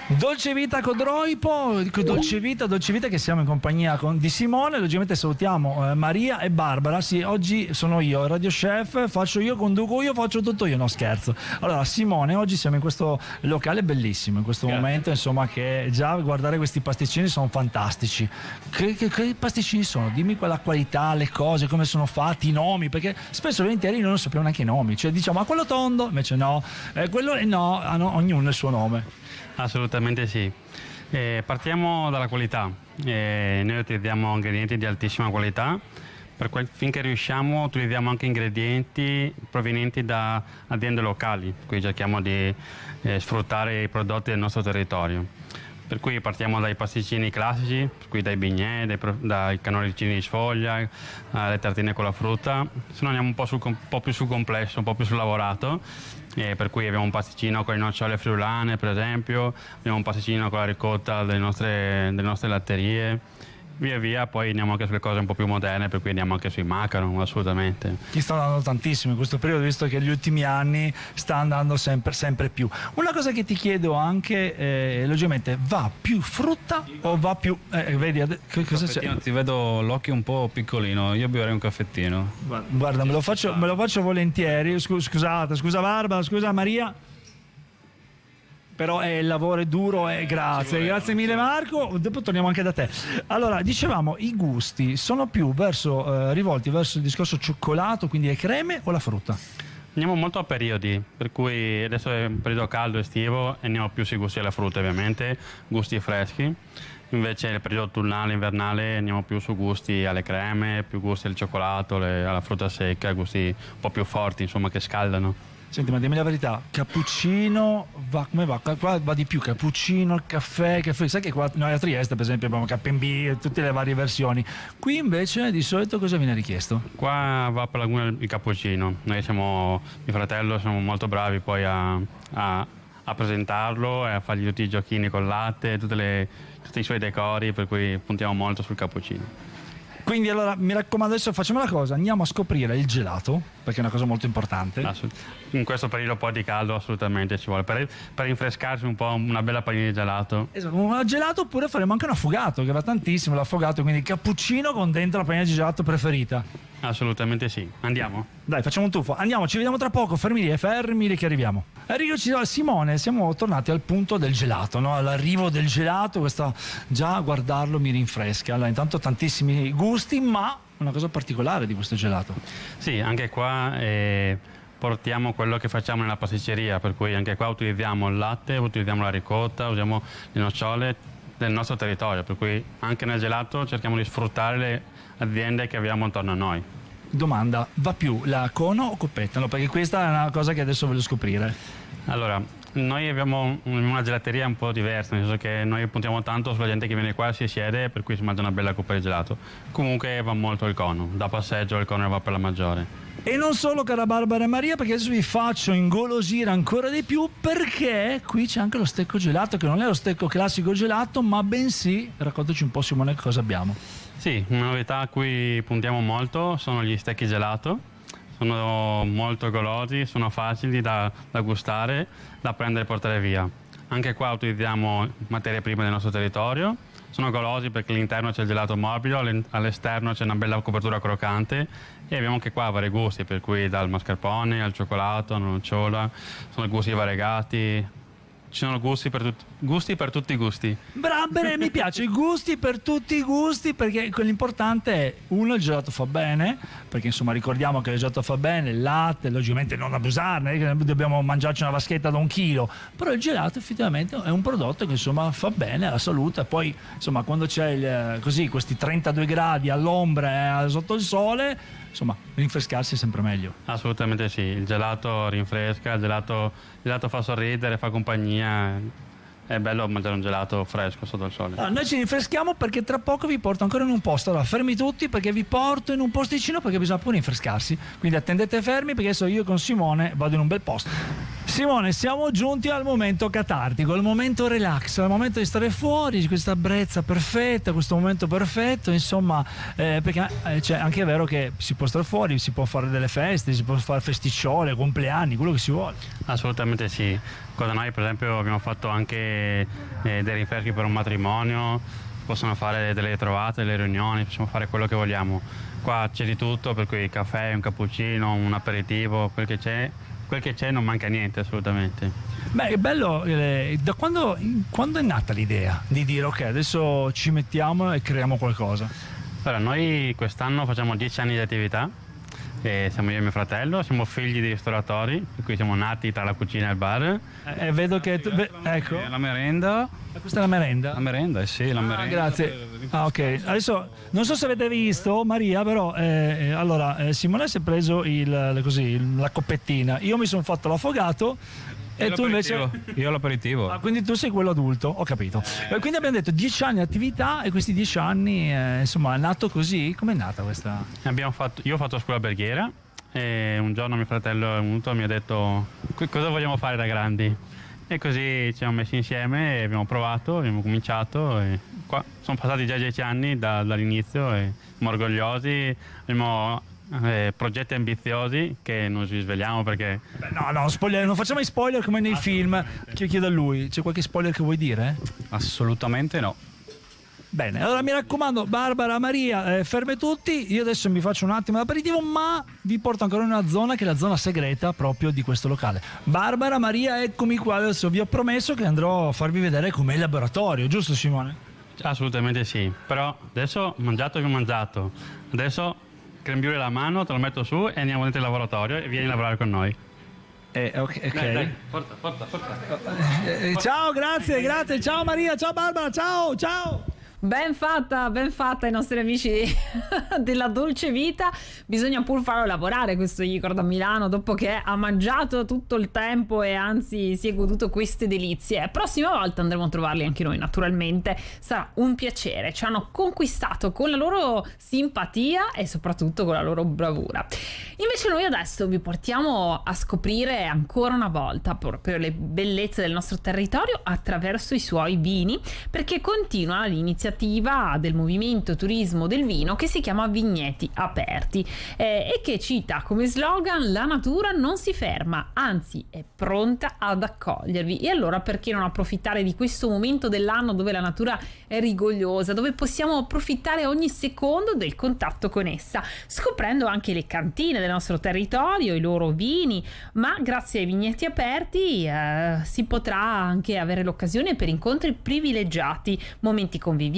Dolce Vita Codroipo, Dolce Vita che siamo in compagnia di Simone. Logicamente salutiamo Maria e Barbara. Sì, oggi sono io, Radio Chef, faccio io, conduco io, faccio tutto io, no scherzo. Allora Simone, oggi siamo in questo locale bellissimo, in questo momento, insomma, che già guardare questi pasticcini sono fantastici. Che pasticcini sono? Dimmi la qualità, le cose, come sono fatti, i nomi, perché spesso e volentieri noi non sappiamo neanche i nomi, cioè diciamo quello tondo, invece no, quello no, ognuno ha il suo nome. Assolutamente sì. Partiamo dalla qualità. Noi utilizziamo ingredienti di altissima qualità, finché riusciamo utilizziamo anche ingredienti provenienti da aziende locali, quindi cerchiamo di sfruttare i prodotti del nostro territorio. Per cui partiamo dai pasticcini classici, per cui dai bignè, dai canolicini di sfoglia, alle tartine con la frutta. Se no andiamo un po' più sul complesso, un po' più sul lavorato. Per cui abbiamo un pasticcino con le nocciole friulane, per esempio, abbiamo un pasticcino con la ricotta delle nostre latterie. Via via poi andiamo anche sulle cose un po' più moderne, per cui andiamo anche sui macaron, assolutamente. Chi sta andando tantissimo in questo periodo, visto che negli ultimi anni sta andando sempre più. Una cosa che ti chiedo anche, logicamente, va più frutta o va più... vedi, cosa c'è? Ti vedo l'occhio un po' piccolino, io berrei un caffettino. Guarda, me lo faccio volentieri. Scusa Barbara, scusa Maria. Però il lavoro è duro, grazie mille Marco, dopo torniamo anche da te. Allora, dicevamo, i gusti sono più rivolti verso il discorso cioccolato, quindi le creme o la frutta? Andiamo molto a periodi, per cui adesso è un periodo caldo, estivo, e andiamo più sui gusti della frutta ovviamente, gusti freschi. Invece nel periodo autunnale, invernale andiamo più su gusti alle creme, più gusti al cioccolato, alla frutta secca, gusti un po' più forti, insomma, che scaldano. Senti, ma dimmi la verità, cappuccino come va? Qua va di più, cappuccino, il caffè, sai che qua noi a Trieste per esempio abbiamo K&B, tutte le varie versioni. Qui invece di solito cosa viene richiesto? Qua va per la laguna il cappuccino. Noi mio fratello, siamo molto bravi poi a presentarlo e a fargli tutti i giochini col latte, tutti i suoi decori, per cui puntiamo molto sul cappuccino. Quindi allora mi raccomando, adesso facciamo una cosa, andiamo a scoprire il gelato, perché è una cosa molto importante. In questo periodo un po' di caldo assolutamente ci vuole, per rinfrescarsi un po', una bella panina di gelato. Esatto, un gelato, oppure faremo anche un affogato, che va tantissimo l'affogato, quindi cappuccino con dentro la panina di gelato preferita. Assolutamente sì, andiamo. Dai, facciamo un tuffo, andiamo, ci vediamo tra poco, fermi lì che arriviamo. Simone, siamo tornati al punto del gelato, no? All'arrivo del gelato, già guardarlo mi rinfresca. Allora, intanto tantissimi gusti, ma una cosa particolare di questo gelato. Sì, anche qua portiamo quello che facciamo nella pasticceria, per cui anche qua utilizziamo il latte, utilizziamo la ricotta, usiamo le nocciole del nostro territorio, per cui anche nel gelato cerchiamo di sfruttare le aziende che abbiamo intorno a noi. Domanda, va più la cono o coppetta? No, perché questa è una cosa che adesso voglio scoprire. Allora, noi abbiamo una gelateria un po' diversa, nel senso che noi puntiamo tanto sulla gente che viene qua, si siede, per cui si mangia una bella coppa di gelato. Comunque va molto il cono, da passeggio il cono va per la maggiore. E non solo, cara Barbara e Maria, perché adesso vi faccio ingolosire ancora di più, perché qui c'è anche lo stecco gelato, che non è lo stecco classico gelato, ma bensì, raccontaci un po' Simone cosa abbiamo. Sì, una novità a cui puntiamo molto sono gli stecchi gelato. Sono molto golosi, sono facili da gustare, da prendere e portare via. Anche qua utilizziamo materie prime del nostro territorio. Sono golosi perché all'interno c'è il gelato morbido, all'esterno c'è una bella copertura croccante, e abbiamo anche qua vari gusti, per cui dal mascarpone al cioccolato, alla nocciola, sono gusti variegati. Ci sono gusti per tutti i gusti. Bene, mi piace, gusti per tutti i gusti, perché l'importante è, uno, il gelato fa bene, perché insomma ricordiamo che il gelato fa bene, il latte, logicamente non abusarne, che dobbiamo mangiarci una vaschetta da 1 chilo, però il gelato effettivamente è un prodotto che insomma fa bene alla salute. Poi insomma quando c'è questi 32 gradi all'ombra e sotto il sole, insomma rinfrescarsi è sempre meglio. Assolutamente sì, il gelato rinfresca, il gelato fa sorridere, fa compagnia, è bello mangiare un gelato fresco sotto il sole. Allora, noi ci rinfreschiamo perché tra poco vi porto ancora in un posto. Allora fermi tutti perché vi porto in un posticino, perché bisogna pure rinfrescarsi, quindi attendete fermi perché adesso io con Simone vado in un bel posto. Simone, siamo giunti al momento catartico, al momento relax, al momento di stare fuori, questa brezza perfetta, questo momento perfetto, insomma, perché cioè, anche è vero che si può stare fuori, si può fare delle feste, si può fare festicciole, compleanni, quello che si vuole. Assolutamente sì. Cosa noi per esempio abbiamo fatto anche dei rinfreschi per un matrimonio, possono fare delle trovate, delle riunioni, possiamo fare quello che vogliamo. Qua c'è di tutto, per cui caffè, un cappuccino, un aperitivo, quel che c'è non manca niente assolutamente. Beh, è bello, da quando è nata l'idea di dire ok, adesso ci mettiamo e creiamo qualcosa? Allora, noi quest'anno facciamo 10 anni di attività, siamo io e mio fratello, siamo figli di ristoratori, per cui siamo nati tra la cucina e il bar. Vedo che ecco. La merenda. Questa è la merenda? La merenda, sì, la merenda. Grazie. Ok, adesso non so se avete visto Maria, però allora Simone si è preso la coppettina, io mi sono fatto l'affogato. E tu invece? Io l'aperitivo. Quindi tu sei quello adulto, ho capito. Quindi abbiamo detto 10 anni di attività e questi 10 anni, insomma, è nato così? Com'è nata questa? Io ho fatto scuola alberghiera e un giorno mio fratello è venuto e mi ha detto cosa vogliamo fare da grandi. E così ci siamo messi insieme e abbiamo provato, abbiamo cominciato e qua sono passati già 10 anni dall'inizio e siamo orgogliosi, abbiamo progetti ambiziosi che non ci svegliamo perché... No, spoiler, non facciamo i spoiler come nei film. Chiedo a lui, c'è qualche spoiler che vuoi dire? Assolutamente no. Bene, allora mi raccomando, Barbara, Maria, ferme tutti, io adesso mi faccio un attimo l'aperitivo, ma vi porto ancora in una zona che è la zona segreta proprio di questo locale. Barbara, Maria, eccomi qua, adesso vi ho promesso che andrò a farvi vedere com'è il laboratorio, giusto Simone? Assolutamente sì, però adesso mangiato che ho mangiato, adesso grembiule la mano, te lo metto su e andiamo dentro il laboratorio e vieni a lavorare con noi. Ok. Dai, forza. Ciao, grazie, ciao Maria, ciao Barbara, ciao. Ben fatta ai nostri amici della Dolce Vita. Bisogna pur farlo lavorare questo Igor da Milano dopo che ha mangiato tutto il tempo e anzi si è goduto queste delizie. Prossima volta andremo a trovarli anche noi, naturalmente sarà un piacere. Ci hanno conquistato con la loro simpatia e soprattutto con la loro bravura. Invece noi adesso vi portiamo a scoprire ancora una volta proprio le bellezze del nostro territorio attraverso i suoi vini, perché continua l'iniziativa del movimento turismo del vino che si chiama Vigneti Aperti e che cita come slogan: la natura non si ferma, anzi è pronta ad accogliervi. E allora perché non approfittare di questo momento dell'anno dove la natura è rigogliosa, dove possiamo approfittare ogni secondo del contatto con essa, scoprendo anche le cantine del nostro territorio, i loro vini, ma grazie ai Vigneti Aperti si potrà anche avere l'occasione per incontri privilegiati, momenti conviviali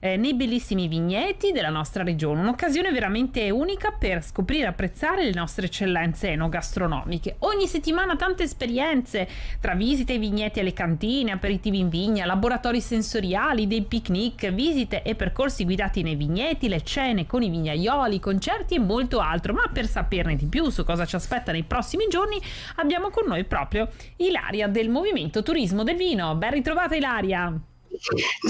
nei bellissimi vigneti della nostra regione, un'occasione veramente unica per scoprire e apprezzare le nostre eccellenze enogastronomiche. Ogni settimana tante esperienze tra visite ai vigneti, alle cantine, aperitivi in vigna, laboratori sensoriali, dei picnic, visite e percorsi guidati nei vigneti, le cene con i vignaioli, concerti e molto altro. Ma per saperne di più su cosa ci aspetta nei prossimi giorni abbiamo con noi proprio Ilaria del Movimento Turismo del Vino. Ben ritrovata Ilaria!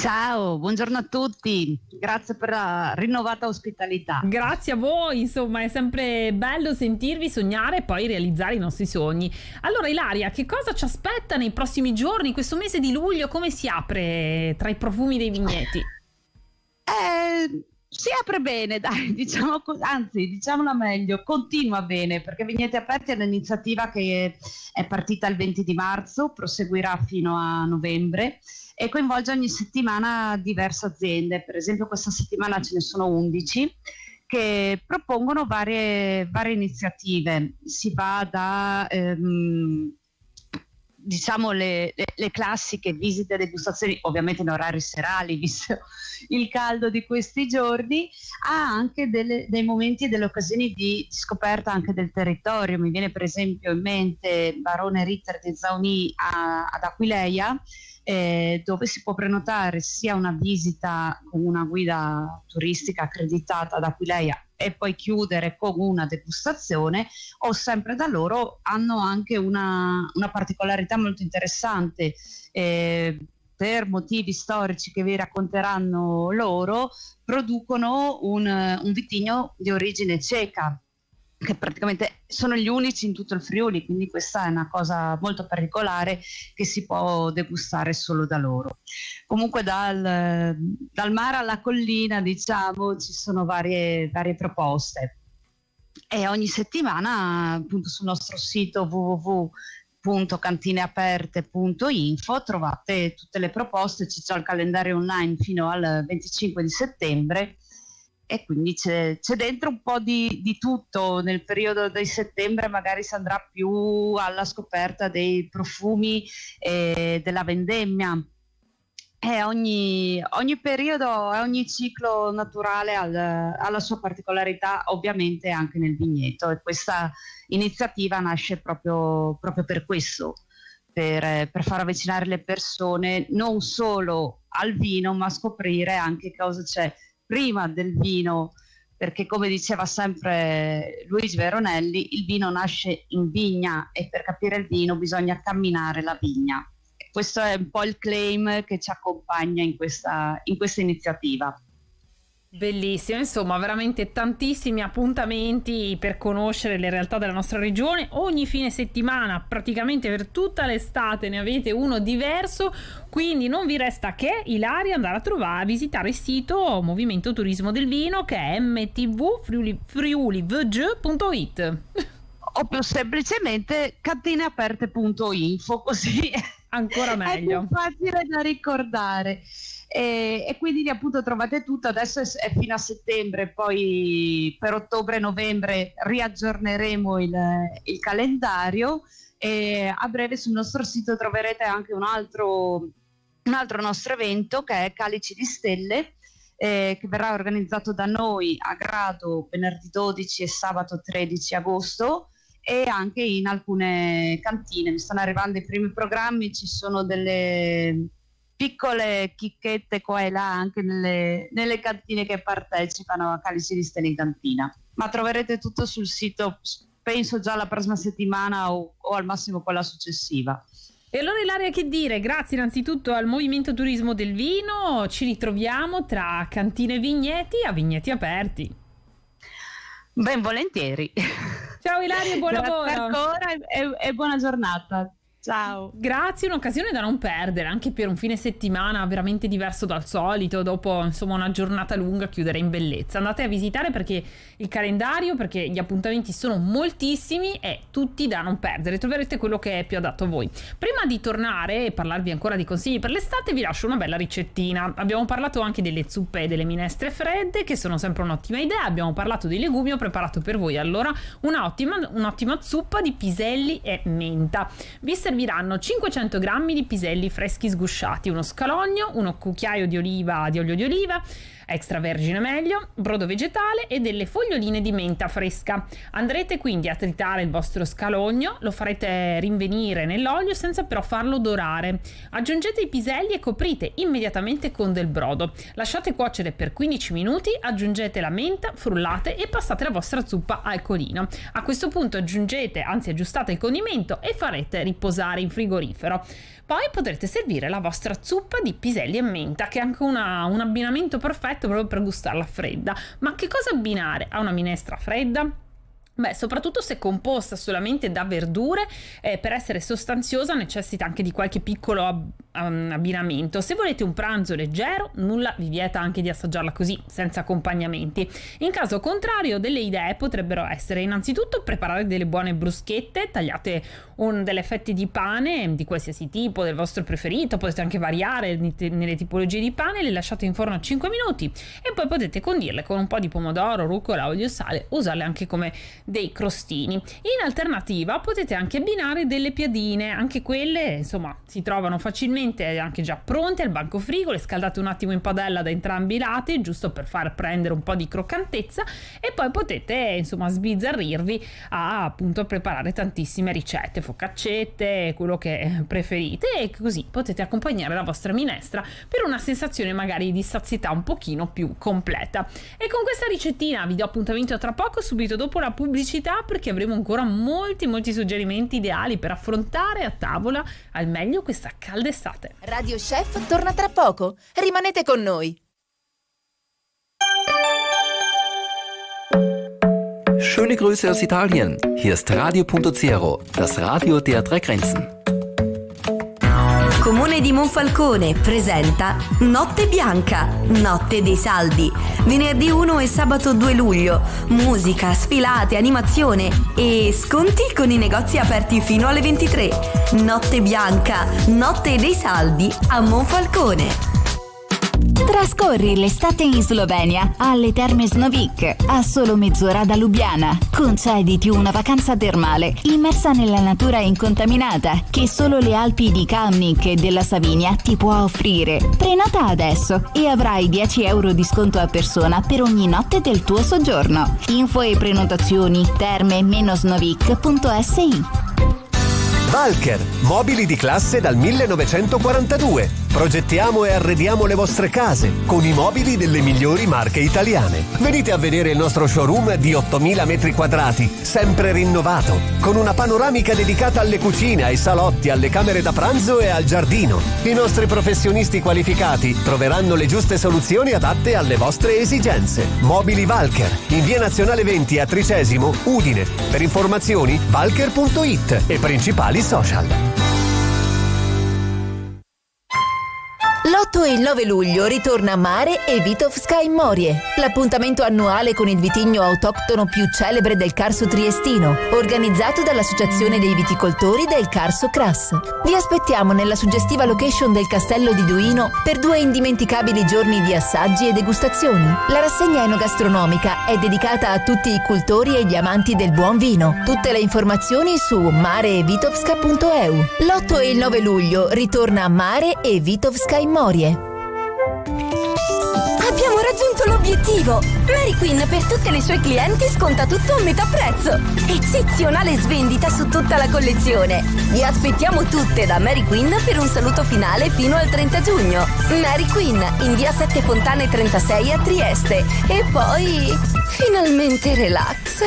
Ciao, buongiorno a tutti, grazie per la rinnovata ospitalità. Grazie a voi, insomma è sempre bello sentirvi sognare e poi realizzare i nostri sogni. Allora Ilaria, che cosa ci aspetta nei prossimi giorni, questo mese di luglio, come si apre tra i profumi dei vigneti? Si apre bene, dai, diciamola meglio, continua bene, perché Vigneti Aperti è un'iniziativa che è partita il 20 di marzo, proseguirà fino a novembre e coinvolge ogni settimana diverse aziende. Per esempio questa settimana ce ne sono 11 che propongono varie iniziative. Si va da diciamo le classiche visite e degustazioni, ovviamente in orari serali visto il caldo di questi giorni, ha anche dei momenti e delle occasioni di scoperta anche del territorio. Mi viene per esempio in mente Barone Ritter di Zauni ad Aquileia, dove si può prenotare sia una visita con una guida turistica accreditata ad Aquileia e poi chiudere con una degustazione, o sempre da loro hanno anche una particolarità molto interessante. Per motivi storici che vi racconteranno loro, producono un vitigno di origine ceca, che praticamente sono gli unici in tutto il Friuli, quindi questa è una cosa molto particolare che si può degustare solo da loro. Comunque dal mare alla collina, diciamo, ci sono varie proposte, e ogni settimana appunto sul nostro sito www.cantineaperte.info trovate tutte le proposte. C'è il calendario online fino al 25 di settembre, e quindi c'è dentro un po' di tutto. Nel periodo di settembre magari si andrà più alla scoperta dei profumi della vendemmia, e ogni periodo e ogni ciclo naturale ha la sua particolarità, ovviamente anche nel vigneto, e questa iniziativa nasce proprio per questo, per far avvicinare le persone non solo al vino, ma scoprire anche cosa c'è prima del vino, perché come diceva sempre Luigi Veronelli, il vino nasce in vigna, e per capire il vino bisogna camminare la vigna. Questo è un po' il claim che ci accompagna in questa iniziativa. Bellissimo, insomma, veramente tantissimi appuntamenti per conoscere le realtà della nostra regione. Ogni fine settimana, praticamente per tutta l'estate, ne avete uno diverso, quindi non vi resta che, Ilaria, andare a visitare il sito Movimento Turismo del Vino, che è mtvfriulivg.it, o più semplicemente cantineaperte.info, così ancora meglio, è più facile da ricordare. E quindi appunto trovate tutto. Adesso è fino a settembre, poi per ottobre e novembre riaggiorneremo il calendario, e a breve sul nostro sito troverete anche un altro nostro evento, che è Calici di Stelle, che verrà organizzato da noi a Grado venerdì 12 e sabato 13 agosto, e anche in alcune cantine. Mi stanno arrivando i primi programmi, ci sono delle piccole chicchette qua e là anche nelle cantine che partecipano a Calici di Stelle in cantina, ma troverete tutto sul sito, penso già la prossima settimana o al massimo quella successiva. E allora, Ilaria, che dire? Grazie innanzitutto al Movimento Turismo del Vino, ci ritroviamo tra cantine e vigneti a Vigneti Aperti. Ben volentieri. Ciao Ilaria, buon lavoro. Grazie ancora e buona giornata. Ciao. Grazie, un'occasione da non perdere anche per un fine settimana veramente diverso dal solito, dopo insomma una giornata lunga, chiudere in bellezza. Andate a visitare perché il calendario, perché gli appuntamenti sono moltissimi e tutti da non perdere, troverete quello che è più adatto a voi. Prima di tornare e parlarvi ancora di consigli per l'estate, vi lascio una bella ricettina. Abbiamo parlato anche delle zuppe e delle minestre fredde, che sono sempre un'ottima idea. Abbiamo parlato dei legumi, ho preparato per voi allora un'ottima zuppa di piselli e menta. Vi serviranno 500 grammi di piselli freschi sgusciati, uno scalogno, uno cucchiaio di olio di oliva, extravergine meglio, brodo vegetale e delle foglioline di menta fresca. Andrete quindi a tritare il vostro scalogno, lo farete rinvenire nell'olio senza però farlo dorare. Aggiungete i piselli e coprite immediatamente con del brodo. Lasciate cuocere per 15 minuti, aggiungete la menta, frullate e passate la vostra zuppa al colino. A questo punto aggiustate il condimento e farete riposare in frigorifero. Poi potrete servire la vostra zuppa di piselli e menta, che è anche un abbinamento perfetto proprio per gustarla fredda. Ma che cosa abbinare a una minestra fredda? Beh, soprattutto se composta solamente da verdure, per essere sostanziosa necessita anche di qualche piccolo abbinamento. Se volete un pranzo leggero, nulla vi vieta anche di assaggiarla così, senza accompagnamenti. In caso contrario, delle idee potrebbero essere innanzitutto preparare delle buone bruschette, tagliate delle fette di pane di qualsiasi tipo, del vostro preferito, potete anche variare nelle tipologie di pane, le lasciate in forno a 5 minuti e poi potete condirle con un po' di pomodoro, rucola, olio e sale, usarle anche come dei crostini. In alternativa potete anche abbinare delle piadine, anche quelle insomma si trovano facilmente probabilmente anche già pronte al banco frigo, le scaldate un attimo in padella da entrambi i lati, giusto per far prendere un po' di croccantezza, e poi potete insomma sbizzarrirvi a appunto preparare tantissime ricette, focaccette, quello che preferite, e così potete accompagnare la vostra minestra per una sensazione magari di sazietà un pochino più completa. E con questa ricettina vi do appuntamento tra poco, subito dopo la pubblicità, perché avremo ancora molti suggerimenti ideali per affrontare a tavola al meglio questa calda estate. Radio Chef torna tra poco, rimanete con noi. Schöne Grüße aus Italien. Hier ist Radio.0, das Radio der drei Grenzen. Comune di Monfalcone presenta Notte Bianca, Notte dei Saldi. Venerdì 1 e sabato 2 luglio. Musica, sfilate, animazione e sconti con i negozi aperti fino alle 23. Notte Bianca, Notte dei Saldi a Monfalcone. Trascorri l'estate in Slovenia, alle Terme Snovik, a solo mezz'ora da Lubiana. Concediti una vacanza termale, immersa nella natura incontaminata, che solo le Alpi di Kamnik e della Savinia ti può offrire. Prenota adesso e avrai 10 euro di sconto a persona per ogni notte del tuo soggiorno. Info e prenotazioni terme-snovik.si. Valker, mobili di classe dal 1942. Progettiamo e arrediamo le vostre case con i mobili delle migliori marche italiane. Venite a vedere il nostro showroom di 8.000 metri quadrati, sempre rinnovato, con una panoramica dedicata alle cucine, ai salotti, alle camere da pranzo e al giardino. I nostri professionisti qualificati troveranno le giuste soluzioni adatte alle vostre esigenze. Mobili Valker, in via Nazionale 20 a Tricesimo, Udine. Per informazioni valker.it e principali social. L'8 e il 9 luglio ritorna Mare e Vitovska in Morie, l'appuntamento annuale con il vitigno autoctono più celebre del Carso triestino, organizzato dall'Associazione dei Viticoltori del Carso Cras. Vi aspettiamo nella suggestiva location del Castello di Duino per 2 indimenticabili giorni di assaggi e degustazioni. La rassegna enogastronomica è dedicata a tutti i cultori e gli amanti del buon vino. Tutte le informazioni su mareevitovska.eu. L'8 e il 9 luglio ritorna Mare e Vitovska in Morie. Abbiamo raggiunto l'obiettivo! Mary Queen per tutte le sue clienti sconta tutto a metà prezzo. Eccezionale svendita su tutta la collezione. Vi aspettiamo tutte da Mary Queen per un saluto finale fino al 30 giugno. Mary Queen in via 7 Fontane 36 a Trieste. E poi finalmente relax.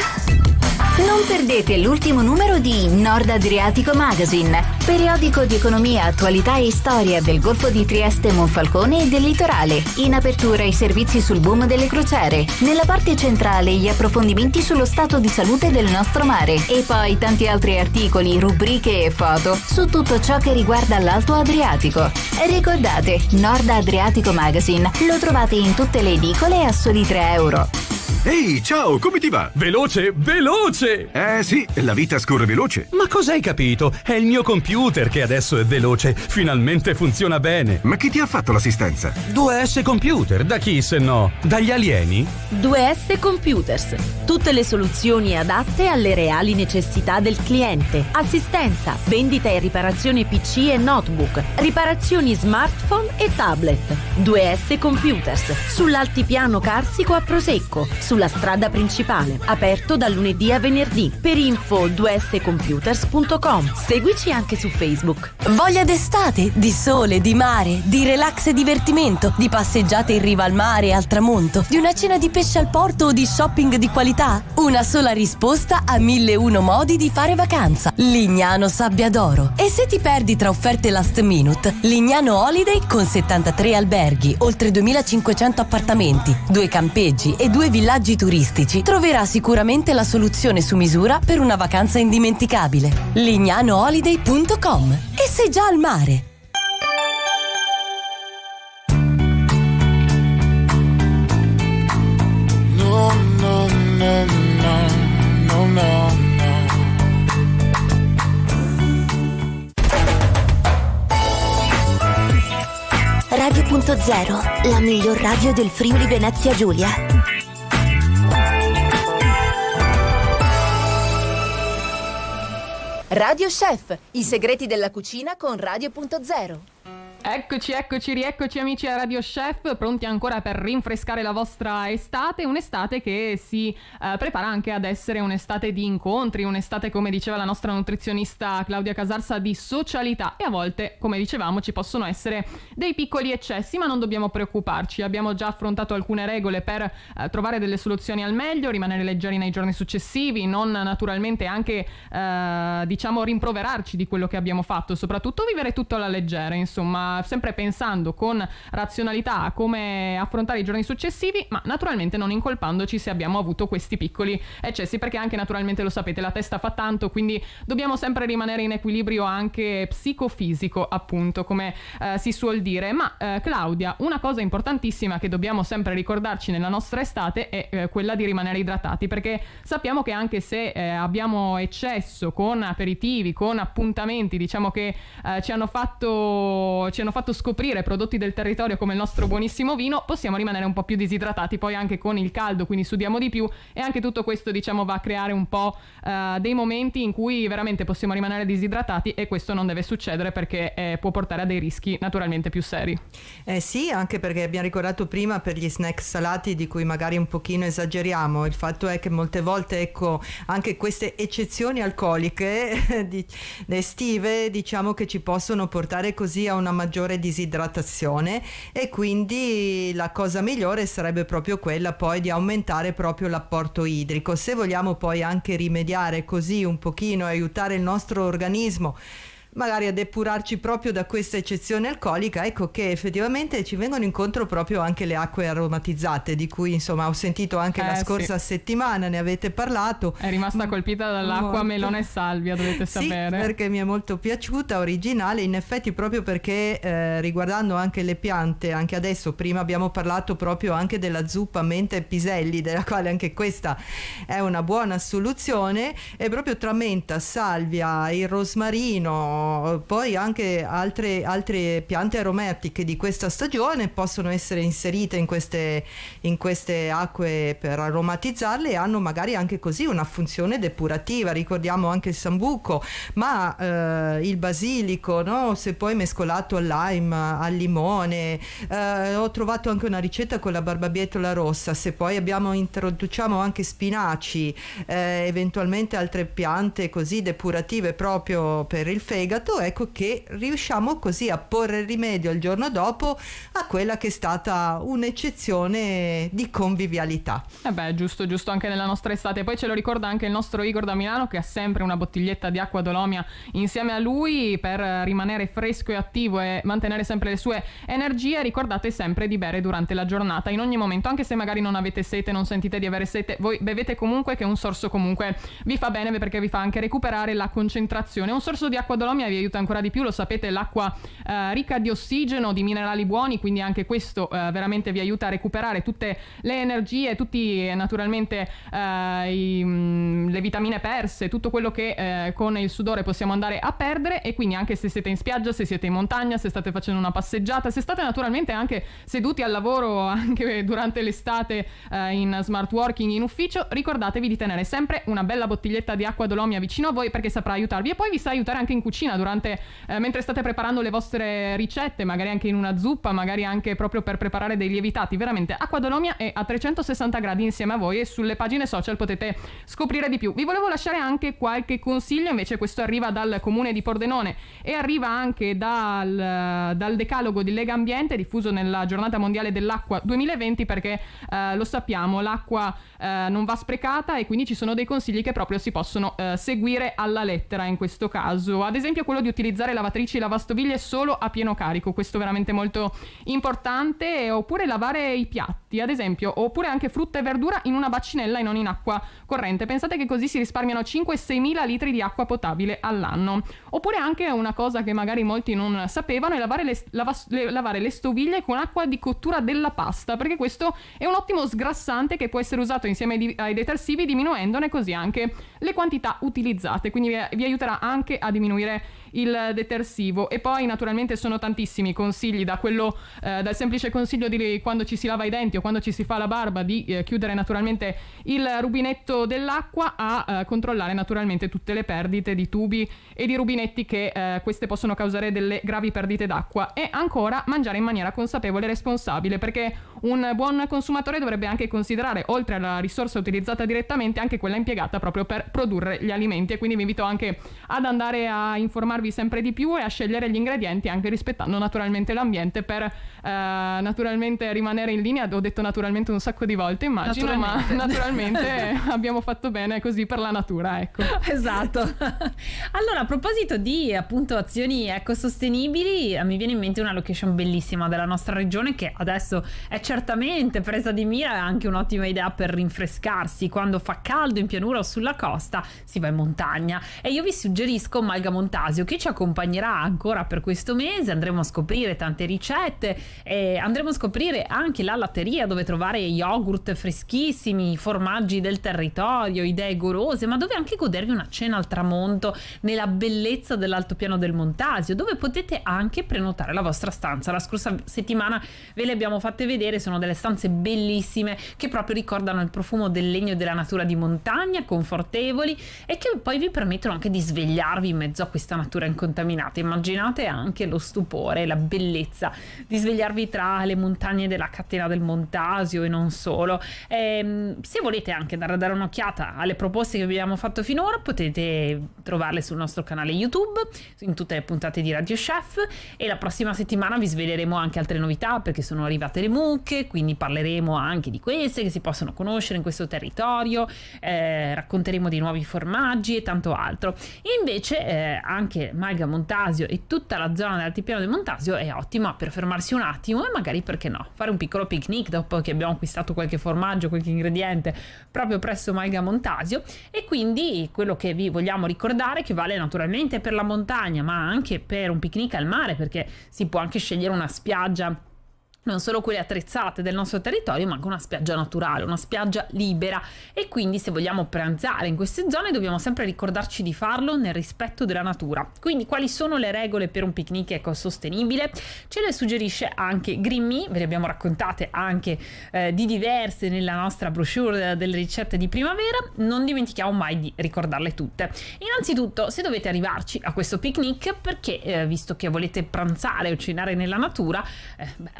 Non perdete l'ultimo numero di Nord Adriatico Magazine, periodico di economia, attualità e storia del Golfo di Trieste, Monfalcone e del litorale. In apertura i servizi sul boom delle crociere. Nella parte centrale gli approfondimenti sullo stato di salute del nostro mare. E poi tanti altri articoli, rubriche e foto su tutto ciò che riguarda l'Alto Adriatico. Ricordate, Nord Adriatico Magazine lo trovate in tutte le edicole a soli 3 euro. Ehi, ciao, come ti va? Veloce, veloce! Sì, la vita scorre veloce. Ma cosa hai capito? È il mio computer che adesso è veloce. Finalmente funziona bene. Ma chi ti ha fatto l'assistenza? 2S Computer, da chi se no? Dagli alieni? 2S Computers. Tutte le soluzioni adatte alle reali necessità del cliente. Assistenza, vendita e riparazione PC e notebook. Riparazioni smartphone e tablet. 2S Computers. Sull'altipiano Carsico a Prosecco. Sulla strada principale, aperto dal lunedì a venerdì. Per info 2scomputers.com. Seguici anche su Facebook. Voglia d'estate, di sole, di mare, di relax e divertimento, di passeggiate in riva al mare e al tramonto, di una cena di pesce al porto o di shopping di qualità? Una sola risposta a 1001 modi di fare vacanza. Lignano Sabbia d'Oro. E se ti perdi tra offerte last minute, Lignano Holiday con 73 alberghi, oltre 2500 appartamenti, 2 campeggi e 2 villaggi turistici troverà sicuramente la soluzione su misura per una vacanza indimenticabile. lignanoholiday.com. E sei già al mare. No, no, no, no, no, no. Radio.0, la miglior radio del Friuli Venezia Giulia. Radio Chef, i segreti della cucina con Radio.0. Rieccoci amici a Radio Chef, pronti ancora per rinfrescare la vostra estate, un'estate che si prepara anche ad essere un'estate di incontri, un'estate, come diceva la nostra nutrizionista Claudia Casarsa, di socialità, e a volte, come dicevamo, ci possono essere dei piccoli eccessi, ma non dobbiamo preoccuparci. Abbiamo già affrontato alcune regole per trovare delle soluzioni al meglio, rimanere leggeri nei giorni successivi, non naturalmente anche rimproverarci di quello che abbiamo fatto, soprattutto vivere tutto alla leggera, insomma, sempre pensando con razionalità a come affrontare i giorni successivi, ma naturalmente non incolpandoci se abbiamo avuto questi piccoli eccessi, perché anche naturalmente, lo sapete, la testa fa tanto, quindi dobbiamo sempre rimanere in equilibrio anche psicofisico, appunto, come si suol dire. Ma Claudia, una cosa importantissima che dobbiamo sempre ricordarci nella nostra estate è quella di rimanere idratati, perché sappiamo che anche se abbiamo eccesso con aperitivi, con appuntamenti, diciamo che ci hanno fatto scoprire prodotti del territorio come il nostro buonissimo vino, possiamo rimanere un po' più disidratati poi anche con il caldo, quindi sudiamo di più, e anche tutto questo, diciamo, va a creare un po' dei momenti in cui veramente possiamo rimanere disidratati, e questo non deve succedere, perché può portare a dei rischi naturalmente più seri. Sì, anche perché abbiamo ricordato prima per gli snack salati, di cui magari un pochino esageriamo. Il fatto è che molte volte, ecco, anche queste eccezioni alcoliche estive, diciamo che ci possono portare così a una maggiore disidratazione, e quindi la cosa migliore sarebbe proprio quella poi di aumentare proprio l'apporto idrico. Se vogliamo poi anche rimediare così un pochino, aiutare il nostro organismo magari a depurarci proprio da questa eccezione alcolica, ecco che effettivamente ci vengono incontro proprio anche le acque aromatizzate, di cui insomma ho sentito anche la scorsa settimana, ne avete parlato. È rimasta colpita dall'acqua melone e salvia, dovete sapere. Sì, perché mi è molto piaciuta, originale, in effetti, proprio perché riguardando anche le piante, anche adesso, prima abbiamo parlato proprio anche della zuppa menta e piselli, della quale anche questa è una buona soluzione, e proprio tra menta, salvia, il rosmarino, poi anche altre piante aromatiche di questa stagione possono essere inserite in queste acque per aromatizzarle, e hanno magari anche così una funzione depurativa. Ricordiamo anche il sambuco, ma il basilico, no? Se poi mescolato al lime, al limone, ho trovato anche una ricetta con la barbabietola rossa. Se poi introduciamo anche spinaci, eventualmente altre piante così depurative proprio per il fegato, ecco che riusciamo così a porre rimedio il giorno dopo a quella che è stata un'eccezione di convivialità. Giusto anche nella nostra estate. Poi ce lo ricorda anche il nostro Igor da Milano, che ha sempre una bottiglietta di acqua Dolomia insieme a lui per rimanere fresco e attivo e mantenere sempre le sue energie. Ricordate sempre di bere durante la giornata, in ogni momento, anche se magari non avete sete, non sentite di avere sete, voi bevete comunque, che un sorso comunque vi fa bene, perché vi fa anche recuperare la concentrazione. Un sorso di acqua Dolomia vi aiuta ancora di più, lo sapete, l'acqua ricca di ossigeno, di minerali buoni, quindi anche questo veramente vi aiuta a recuperare tutte le energie, tutti naturalmente le vitamine perse, tutto quello che con il sudore possiamo andare a perdere. E quindi anche se siete in spiaggia, se siete in montagna, se state facendo una passeggiata, se state naturalmente anche seduti al lavoro anche durante l'estate in smart working, in ufficio, ricordatevi di tenere sempre una bella bottiglietta di acqua Dolomia vicino a voi, perché saprà aiutarvi, e poi vi sa aiutare anche in cucina mentre state preparando le vostre ricette, magari anche in una zuppa, magari anche proprio per preparare dei lievitati. Veramente acqua Dolomia è a 360 gradi insieme a voi, e sulle pagine social potete scoprire di più. Vi volevo lasciare anche qualche consiglio, invece questo arriva dal comune di Pordenone e arriva anche dal decalogo di Lega Ambiente, diffuso nella giornata mondiale dell'acqua 2020, perché lo sappiamo, l'acqua non va sprecata, e quindi ci sono dei consigli che proprio si possono seguire alla lettera in questo caso. Ad esempio quello di utilizzare lavatrici e lavastoviglie solo a pieno carico, questo è veramente molto importante, oppure lavare i piatti, ad esempio, oppure anche frutta e verdura in una bacinella e non in acqua corrente. Pensate che così si risparmiano 5-6 mila litri di acqua potabile all'anno. Oppure anche una cosa che magari molti non sapevano è lavare le stoviglie con acqua di cottura della pasta, perché questo è un ottimo sgrassante che può essere usato insieme ai detersivi, diminuendone così anche le quantità utilizzate, quindi vi aiuterà anche a diminuire il detersivo. E poi naturalmente sono tantissimi consigli, da quello dal semplice consiglio di quando ci si lava i denti o quando ci si fa la barba di chiudere naturalmente il rubinetto dell'acqua, a controllare naturalmente tutte le perdite di tubi e di rubinetti, che queste possono causare delle gravi perdite d'acqua. E ancora mangiare in maniera consapevole e responsabile, perché un buon consumatore dovrebbe anche considerare, oltre alla risorsa utilizzata direttamente, anche quella impiegata proprio per produrre gli alimenti. E quindi vi invito anche ad andare a informarvi sempre di più e a scegliere gli ingredienti anche rispettando naturalmente l'ambiente, per naturalmente rimanere in linea. Ho detto naturalmente un sacco di volte, immagino, ma naturalmente abbiamo fatto bene così per la natura, ecco. Esatto. Allora, a proposito di appunto azioni ecosostenibili, mi viene in mente una location bellissima della nostra regione, che adesso è certamente presa di mira, è anche un'ottima idea per rinfrescarsi quando fa caldo in pianura o sulla costa, si va in montagna. E io vi suggerisco Malga Montasio, che ci accompagnerà ancora per questo mese. Andremo a scoprire tante ricette e andremo a scoprire anche la latteria, dove trovare yogurt freschissimi, formaggi del territorio, idee golose, ma dove anche godervi una cena al tramonto nella bellezza dell'altopiano del Montasio, dove potete anche prenotare la vostra stanza. La scorsa settimana ve le abbiamo fatte vedere, sono delle stanze bellissime che proprio ricordano il profumo del legno e della natura di montagna, confortevoli, e che poi vi permettono anche di svegliarvi in mezzo a questa natura incontaminata. Immaginate anche lo stupore, la bellezza di svegliarvi tra le montagne della catena del Montasio e non solo. Se volete anche dare un'occhiata alle proposte che vi abbiamo fatto finora, potete trovarle sul nostro canale YouTube, in tutte le puntate di Radio Chef, e la prossima settimana vi sveleremo anche altre novità, perché sono arrivate le mucche, quindi parleremo anche di queste che si possono conoscere in questo territorio, racconteremo di nuovi formaggi e tanto altro. Invece anche Malga Montasio e tutta la zona dell'altipiano del Montasio è ottima per fermarsi un attimo e magari, perché no, fare un piccolo picnic dopo che abbiamo acquistato qualche formaggio, qualche ingrediente proprio presso Malga Montasio. E quindi quello che vi vogliamo ricordare, che vale naturalmente per la montagna ma anche per un picnic al mare, perché si può anche scegliere una spiaggia, non solo quelle attrezzate del nostro territorio, ma anche una spiaggia naturale, una spiaggia libera. E quindi se vogliamo pranzare in queste zone dobbiamo sempre ricordarci di farlo nel rispetto della natura. Quindi quali sono le regole per un picnic ecosostenibile? Ce le suggerisce anche Green Me, ve le abbiamo raccontate anche di diverse nella nostra brochure delle ricette di primavera, non dimentichiamo mai di ricordarle tutte. Innanzitutto, se dovete arrivarci a questo picnic, perché visto che volete pranzare o cenare nella natura,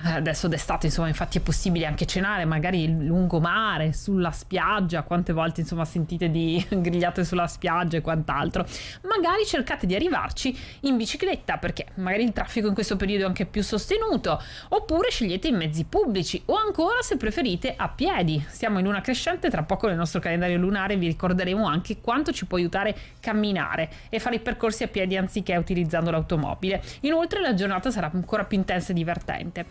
adesso d'estate insomma infatti è possibile anche cenare magari lungomare, sulla spiaggia, quante volte insomma sentite di grigliate sulla spiaggia e quant'altro. Magari cercate di arrivarci in bicicletta, perché magari il traffico in questo periodo è anche più sostenuto, oppure scegliete i mezzi pubblici, o ancora se preferite a piedi. Siamo in luna crescente, tra poco nel nostro calendario lunare vi ricorderemo anche quanto ci può aiutare camminare e fare i percorsi a piedi anziché utilizzando l'automobile. Inoltre la giornata sarà ancora più intensa e divertente.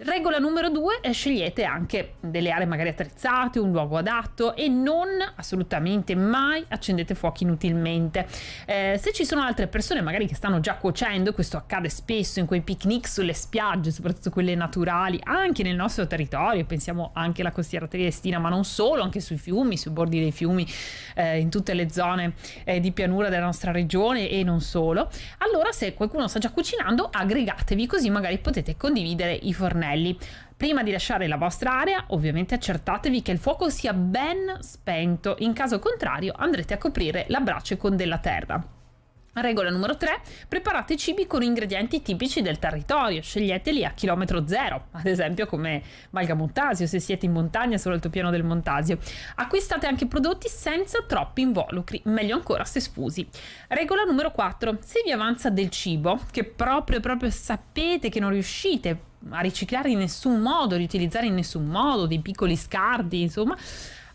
Regola numero 2 è: scegliete anche delle aree magari attrezzate, un luogo adatto, e non assolutamente mai accendete fuochi inutilmente. Se ci sono altre persone magari che stanno già cuocendo, questo accade spesso in quei picnic sulle spiagge, soprattutto quelle naturali, anche nel nostro territorio, pensiamo anche alla costiera triestina, ma non solo, anche sui fiumi, sui bordi dei fiumi, in tutte le zone di pianura della nostra regione e non solo. Allora, se qualcuno sta già cucinando, aggregatevi, così magari potete condividere i fornelli. Prima di lasciare la vostra area, ovviamente accertatevi che il fuoco sia ben spento, in caso contrario andrete a coprire la brace con della terra. Regola numero 3: preparate i cibi con ingredienti tipici del territorio, sceglieteli a chilometro zero, ad esempio come Malga Montasio, se siete in montagna sull'altopiano del Montasio. Acquistate anche prodotti senza troppi involucri, meglio ancora se sfusi. Regola numero 4: se vi avanza del cibo che proprio sapete che non riuscite a riciclare in nessun modo, riutilizzare in nessun modo, dei piccoli scarti, insomma,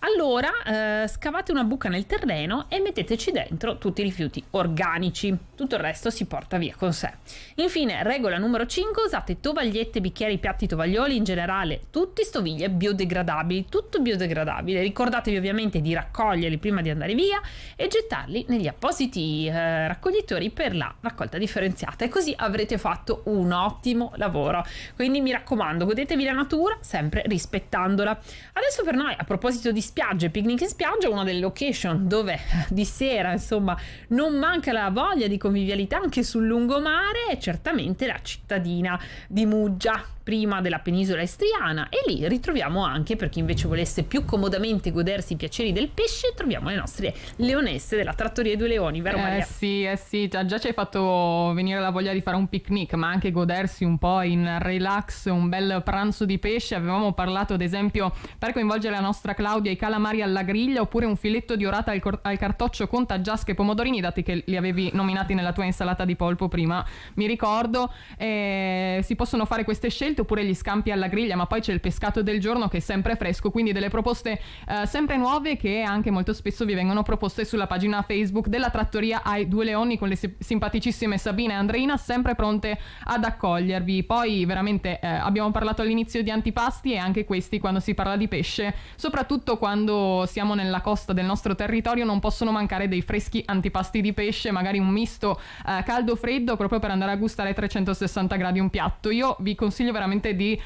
allora scavate una buca nel terreno e metteteci dentro tutti i rifiuti organici. Tutto il resto si porta via con sé. Infine, regola numero 5: usate tovagliette, bicchieri, piatti, tovaglioli, in generale tutti stoviglie biodegradabili, tutto biodegradabile. Ricordatevi ovviamente di raccoglierli prima di andare via e gettarli negli appositi raccoglitori per la raccolta differenziata, e così avrete fatto un ottimo lavoro. Quindi mi raccomando, godetevi la natura sempre rispettandola. Adesso per noi, a proposito di spiagge, picnic in spiaggia, una delle location dove di sera insomma non manca la voglia di convivialità anche sul lungomare è certamente la cittadina di Muggia, prima della penisola istriana, e lì ritroviamo anche, per chi invece volesse più comodamente godersi i piaceri del pesce, troviamo le nostre leonesse della Trattoria Due Leoni, vero Maria? Sì, già ci hai fatto venire la voglia di fare un picnic, ma anche godersi un po' in relax un bel pranzo di pesce. Avevamo parlato ad esempio, per coinvolgere la nostra Claudia, i calamari alla griglia, oppure un filetto di orata al cartoccio con taggiasche e pomodorini, dati che li avevi nominati nella tua insalata di polpo prima, mi ricordo. Si possono fare queste scelte, oppure gli scampi alla griglia, ma poi c'è il pescato del giorno che è sempre fresco, quindi delle proposte sempre nuove che anche molto spesso vi vengono proposte sulla pagina Facebook della Trattoria ai Due Leoni, con le simpaticissime Sabina e Andreina sempre pronte ad accogliervi. Poi veramente abbiamo parlato all'inizio di antipasti, e anche questi, quando si parla di pesce, soprattutto quando siamo nella costa del nostro territorio, non possono mancare dei freschi antipasti di pesce, magari un misto caldo-freddo, proprio per andare a gustare a 360 gradi un piatto. Io vi consiglio veramente di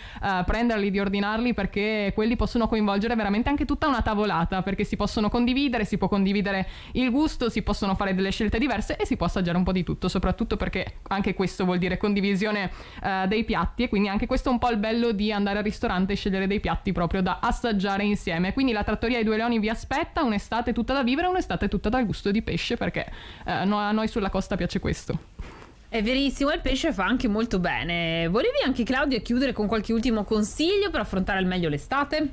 prenderli, di ordinarli, perché quelli possono coinvolgere veramente anche tutta una tavolata, perché si possono condividere, si può condividere il gusto, si possono fare delle scelte diverse e si può assaggiare un po' di tutto, soprattutto perché anche questo vuol dire condivisione dei piatti, e quindi anche questo è un po' il bello di andare al ristorante e scegliere dei piatti proprio da assaggiare insieme. Quindi la Trattoria ai Due Leoni vi aspetta, un'estate tutta da vivere, un'estate tutta dal gusto di pesce, perché a noi sulla costa piace questo. È verissimo, il pesce fa anche molto bene. Volevi anche, Claudia, chiudere con qualche ultimo consiglio per affrontare al meglio l'estate?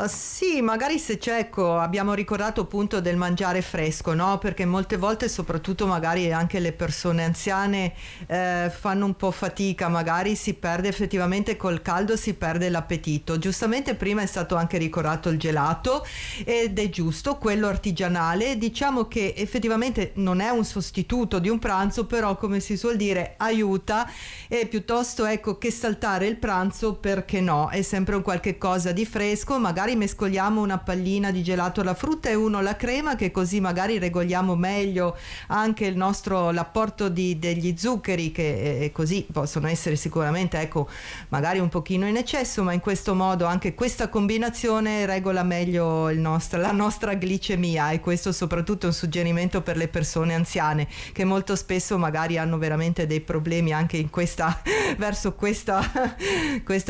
Sì, magari se c'è, ecco, abbiamo ricordato appunto del mangiare fresco, no? Perché molte volte, soprattutto magari anche le persone anziane fanno un po' fatica, magari si perde effettivamente col caldo, si perde l'appetito. Giustamente prima è stato anche ricordato il gelato, ed è giusto, quello artigianale, diciamo che effettivamente non è un sostituto di un pranzo, però come si suol dire aiuta, e piuttosto ecco che saltare il pranzo, perché no? È sempre un qualche cosa di fresco, magari mescoliamo una pallina di gelato alla frutta e uno alla crema, che così magari regoliamo meglio anche l'apporto degli zuccheri, che così possono essere sicuramente, ecco, magari un pochino in eccesso, ma in questo modo anche questa combinazione regola meglio la nostra glicemia, e questo soprattutto è un suggerimento per le persone anziane, che molto spesso magari hanno veramente dei problemi anche in verso questa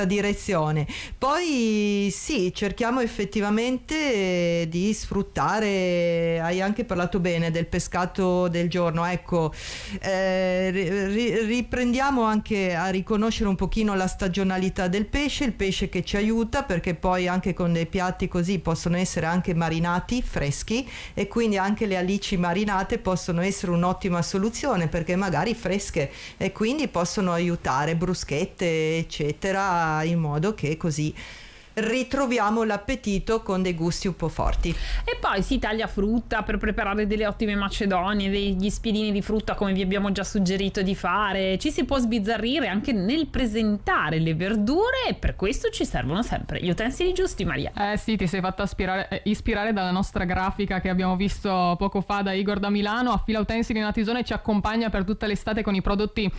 direzione. Poi sì, cerchiamo effettivamente di sfruttare, hai anche parlato bene del pescato del giorno, ecco, riprendiamo anche a riconoscere un pochino la stagionalità del pesce, il pesce che ci aiuta, perché poi anche con dei piatti così possono essere anche marinati, freschi, e quindi anche le alici marinate possono essere un'ottima soluzione, perché magari fresche, e quindi possono aiutare, bruschette eccetera, in modo che così ritroviamo l'appetito con dei gusti un po' forti. E poi si taglia frutta per preparare delle ottime macedonie, degli spiedini di frutta come vi abbiamo già suggerito di fare. Ci si può sbizzarrire anche nel presentare le verdure, e per questo ci servono sempre gli utensili giusti, Maria. Sì, ti sei fatta ispirare dalla nostra grafica che abbiamo visto poco fa da Igor da Milano. Affila Utensili Natisone ci accompagna per tutta l'estate con i prodotti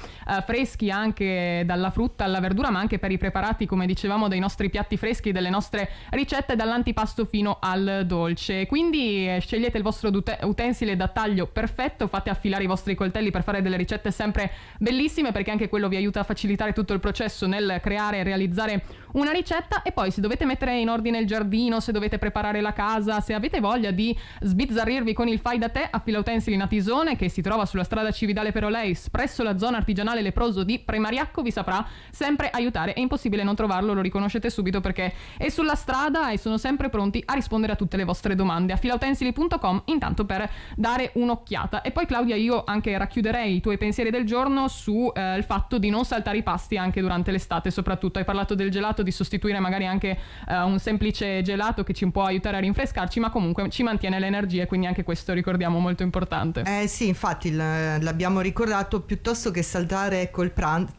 freschi, anche dalla frutta alla verdura, ma anche per i preparati, come dicevamo, dei nostri piatti freschi, delle nostre ricette, dall'antipasto fino al dolce. Quindi scegliete il vostro utensile da taglio perfetto, fate affilare i vostri coltelli per fare delle ricette sempre bellissime, perché anche quello vi aiuta a facilitare tutto il processo nel creare e realizzare una ricetta. E poi se dovete mettere in ordine il giardino, se dovete preparare la casa, se avete voglia di sbizzarrirvi con il fai da te, Affila Utensili Natisone, che si trova sulla strada Cividale Peroleis presso la zona artigianale leproso di Premariacco, vi saprà sempre aiutare. È impossibile non trovarlo, lo riconoscete subito, perché è sulla strada e sono sempre pronti a rispondere a tutte le vostre domande. Affilautensili.com intanto per dare un'occhiata. E poi, Claudia, io anche racchiuderei i tuoi pensieri del giorno su il fatto di non saltare i pasti anche durante l'estate. Soprattutto hai parlato del gelato, di sostituire magari anche un semplice gelato che ci può aiutare a rinfrescarci, ma comunque ci mantiene le energie, quindi anche questo ricordiamo molto importante. Sì, infatti l'abbiamo ricordato, piuttosto che saltare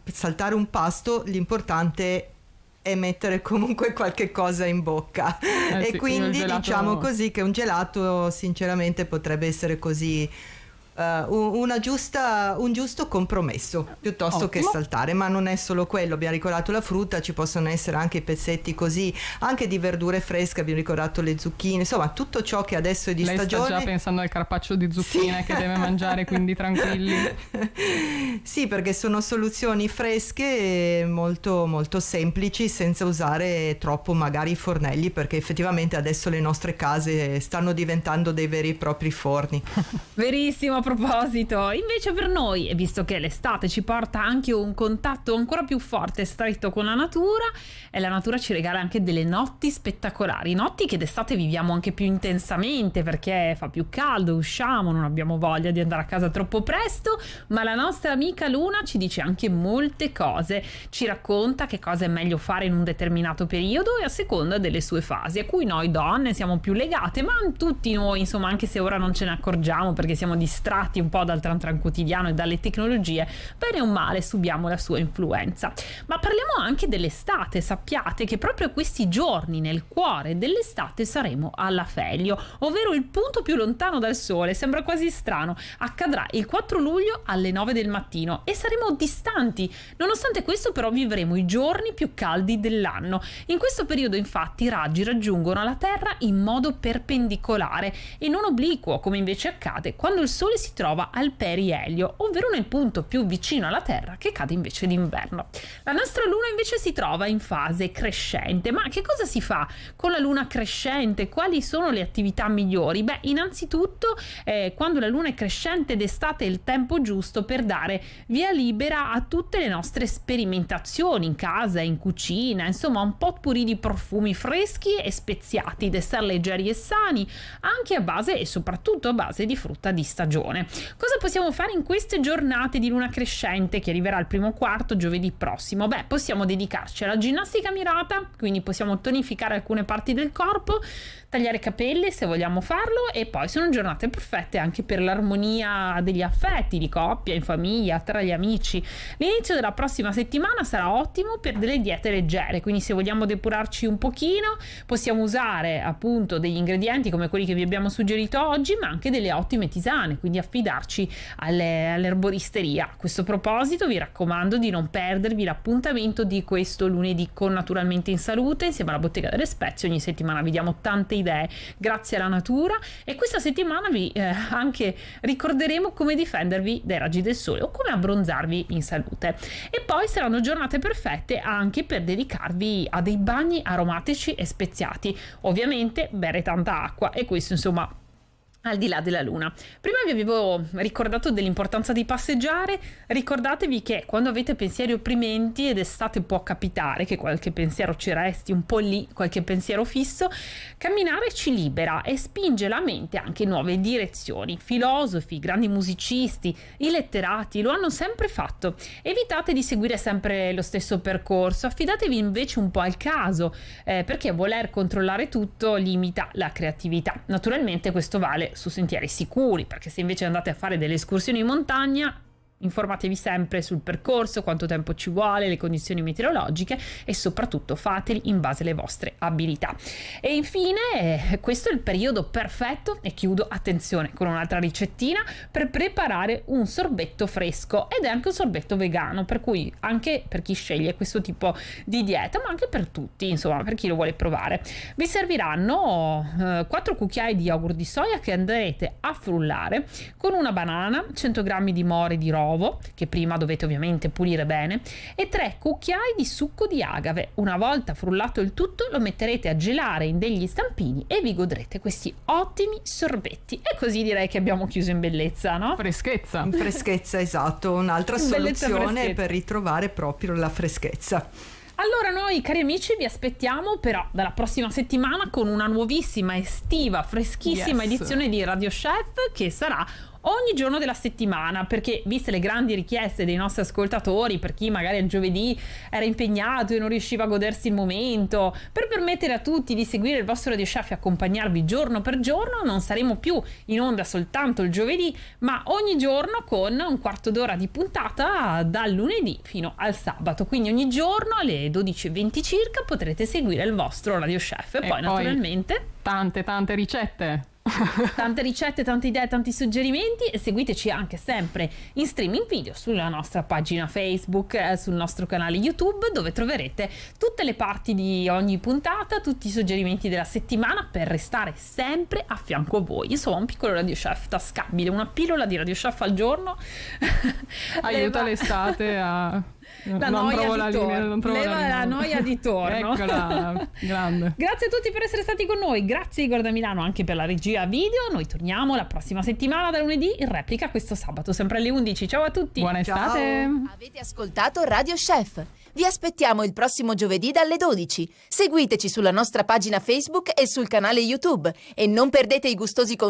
saltare un pasto, l'importante è mettere comunque qualche cosa in bocca, e sì, quindi gelato... diciamo così che un gelato sinceramente potrebbe essere così un giusto compromesso piuttosto che saltare. Ma non è solo quello, abbiamo ricordato la frutta, ci possono essere anche i pezzetti così, anche di verdure fresche, abbiamo ricordato le zucchine, insomma tutto ciò che adesso è di Lei stagione. sta già pensando al carpaccio di zucchine che deve mangiare, quindi tranquilli. Sì, perché sono soluzioni fresche molto molto semplici, senza usare troppo magari i fornelli, perché effettivamente adesso le nostre case stanno diventando dei veri e propri forni. Verissimo. A proposito, invece per noi, e visto che l'estate ci porta anche un contatto ancora più forte e stretto con la natura, e la natura ci regala anche delle notti spettacolari, notti che d'estate viviamo anche più intensamente perché fa più caldo, usciamo, non abbiamo voglia di andare a casa troppo presto, ma la nostra amica Luna ci dice anche molte cose, ci racconta che cosa è meglio fare in un determinato periodo e a seconda delle sue fasi, a cui noi donne siamo più legate, ma tutti noi, insomma, anche se ora non ce ne accorgiamo perché siamo distratti un po' dal tran quotidiano e dalle tecnologie, bene o male subiamo la sua influenza. Ma parliamo anche dell'estate. Sappiate che proprio questi giorni, nel cuore dell'estate, saremo all'afelio, ovvero il punto più lontano dal sole. Sembra quasi strano. Accadrà il 4 luglio alle 9 del mattino e saremo distanti. Nonostante questo però vivremo i giorni più caldi dell'anno. In questo periodo infatti i raggi raggiungono la Terra in modo perpendicolare e non obliquo, come invece accade quando il sole si trova al perielio, ovvero nel punto più vicino alla Terra, che cade invece d'inverno. La nostra Luna invece si trova in fase crescente. Ma che cosa si fa con la Luna crescente? Quali sono le attività migliori? Beh, innanzitutto quando la Luna è crescente d'estate è il tempo giusto per dare via libera a tutte le nostre sperimentazioni in casa, in cucina, insomma un potpourri di profumi freschi e speziati, dessert leggeri e sani, anche a base e soprattutto a base di frutta di stagione. Cosa possiamo fare in queste giornate di luna crescente che arriverà il primo quarto giovedì prossimo? Beh, possiamo dedicarci alla ginnastica mirata, quindi possiamo tonificare alcune parti del corpo, tagliare i capelli se vogliamo farlo, e poi sono giornate perfette anche per l'armonia degli affetti di coppia, in famiglia, tra gli amici. L'inizio della prossima settimana sarà ottimo per delle diete leggere, quindi se vogliamo depurarci un pochino possiamo usare appunto degli ingredienti come quelli che vi abbiamo suggerito oggi, ma anche delle ottime tisane, quindi affidarci all'erboristeria. A questo proposito vi raccomando di non perdervi l'appuntamento di questo lunedì con Naturalmente in Salute insieme alla Bottega delle Spezie. Ogni settimana vi diamo tante idee grazie alla natura e questa settimana vi anche ricorderemo come difendervi dai raggi del sole o come abbronzarvi in salute. E poi saranno giornate perfette anche per dedicarvi a dei bagni aromatici e speziati, ovviamente bere tanta acqua, e questo insomma al di là della luna. Prima vi avevo ricordato dell'importanza di passeggiare. Ricordatevi che quando avete pensieri opprimenti, ed estate può capitare che qualche pensiero ci resti un po' lì, qualche pensiero fisso, camminare ci libera e spinge la mente anche in nuove direzioni. Filosofi, grandi musicisti, i letterati lo hanno sempre fatto. Evitate di seguire sempre lo stesso percorso, affidatevi invece un po' al caso, perché voler controllare tutto limita la creatività. Naturalmente questo vale su sentieri sicuri, perché se invece andate a fare delle escursioni in montagna, informatevi sempre sul percorso, quanto tempo ci vuole, le condizioni meteorologiche, e soprattutto fateli in base alle vostre abilità. E infine questo è il periodo perfetto, e chiudo, attenzione, con un'altra ricettina per preparare un sorbetto fresco, ed è anche un sorbetto vegano, per cui anche per chi sceglie questo tipo di dieta, ma anche per tutti, insomma, per chi lo vuole provare. Vi serviranno 4 cucchiai di yogurt di soia che andrete a frullare con una banana, 100 g di more di rovo che prima dovete ovviamente pulire bene, e 3 cucchiai di succo di agave. Una volta frullato il tutto lo metterete a gelare in degli stampini e vi godrete questi ottimi sorbetti. E così direi che abbiamo chiuso in bellezza, no? Freschezza, esatto, un'altra soluzione per ritrovare proprio la freschezza. Allora noi, cari amici, vi aspettiamo però dalla prossima settimana con una nuovissima, estiva, freschissima edizione di Radio Chef, che sarà ogni giorno della settimana, perché viste le grandi richieste dei nostri ascoltatori, per chi magari il giovedì era impegnato e non riusciva a godersi il momento, per permettere a tutti di seguire il vostro Radio Chef e accompagnarvi giorno per giorno, non saremo più in onda soltanto il giovedì, ma ogni giorno con un quarto d'ora di puntata dal lunedì fino al sabato. Quindi ogni giorno alle 12:20 circa potrete seguire il vostro Radio Chef, e poi naturalmente tante ricette. Tante ricette, tante idee, tanti suggerimenti, e seguiteci anche sempre in streaming video sulla nostra pagina Facebook, sul nostro canale YouTube, dove troverete tutte le parti di ogni puntata, tutti i suggerimenti della settimana per restare sempre a fianco a voi. Insomma, un piccolo Radio Chef tascabile, una pillola di Radio Chef al giorno. Aiuta l'estate a... La non noia trovo di la torno. linea, non trovo Leva la noia di torno. Eccola, grande. Grazie a tutti per essere stati con noi, grazie Igor da Milano anche per la regia video. Noi torniamo la prossima settimana da lunedì, in replica questo sabato sempre alle 11. Ciao a tutti. Buona estate. Avete ascoltato Radio Chef. Vi aspettiamo il prossimo giovedì dalle 12. Seguiteci sulla nostra pagina Facebook e sul canale YouTube e non perdete i gustosi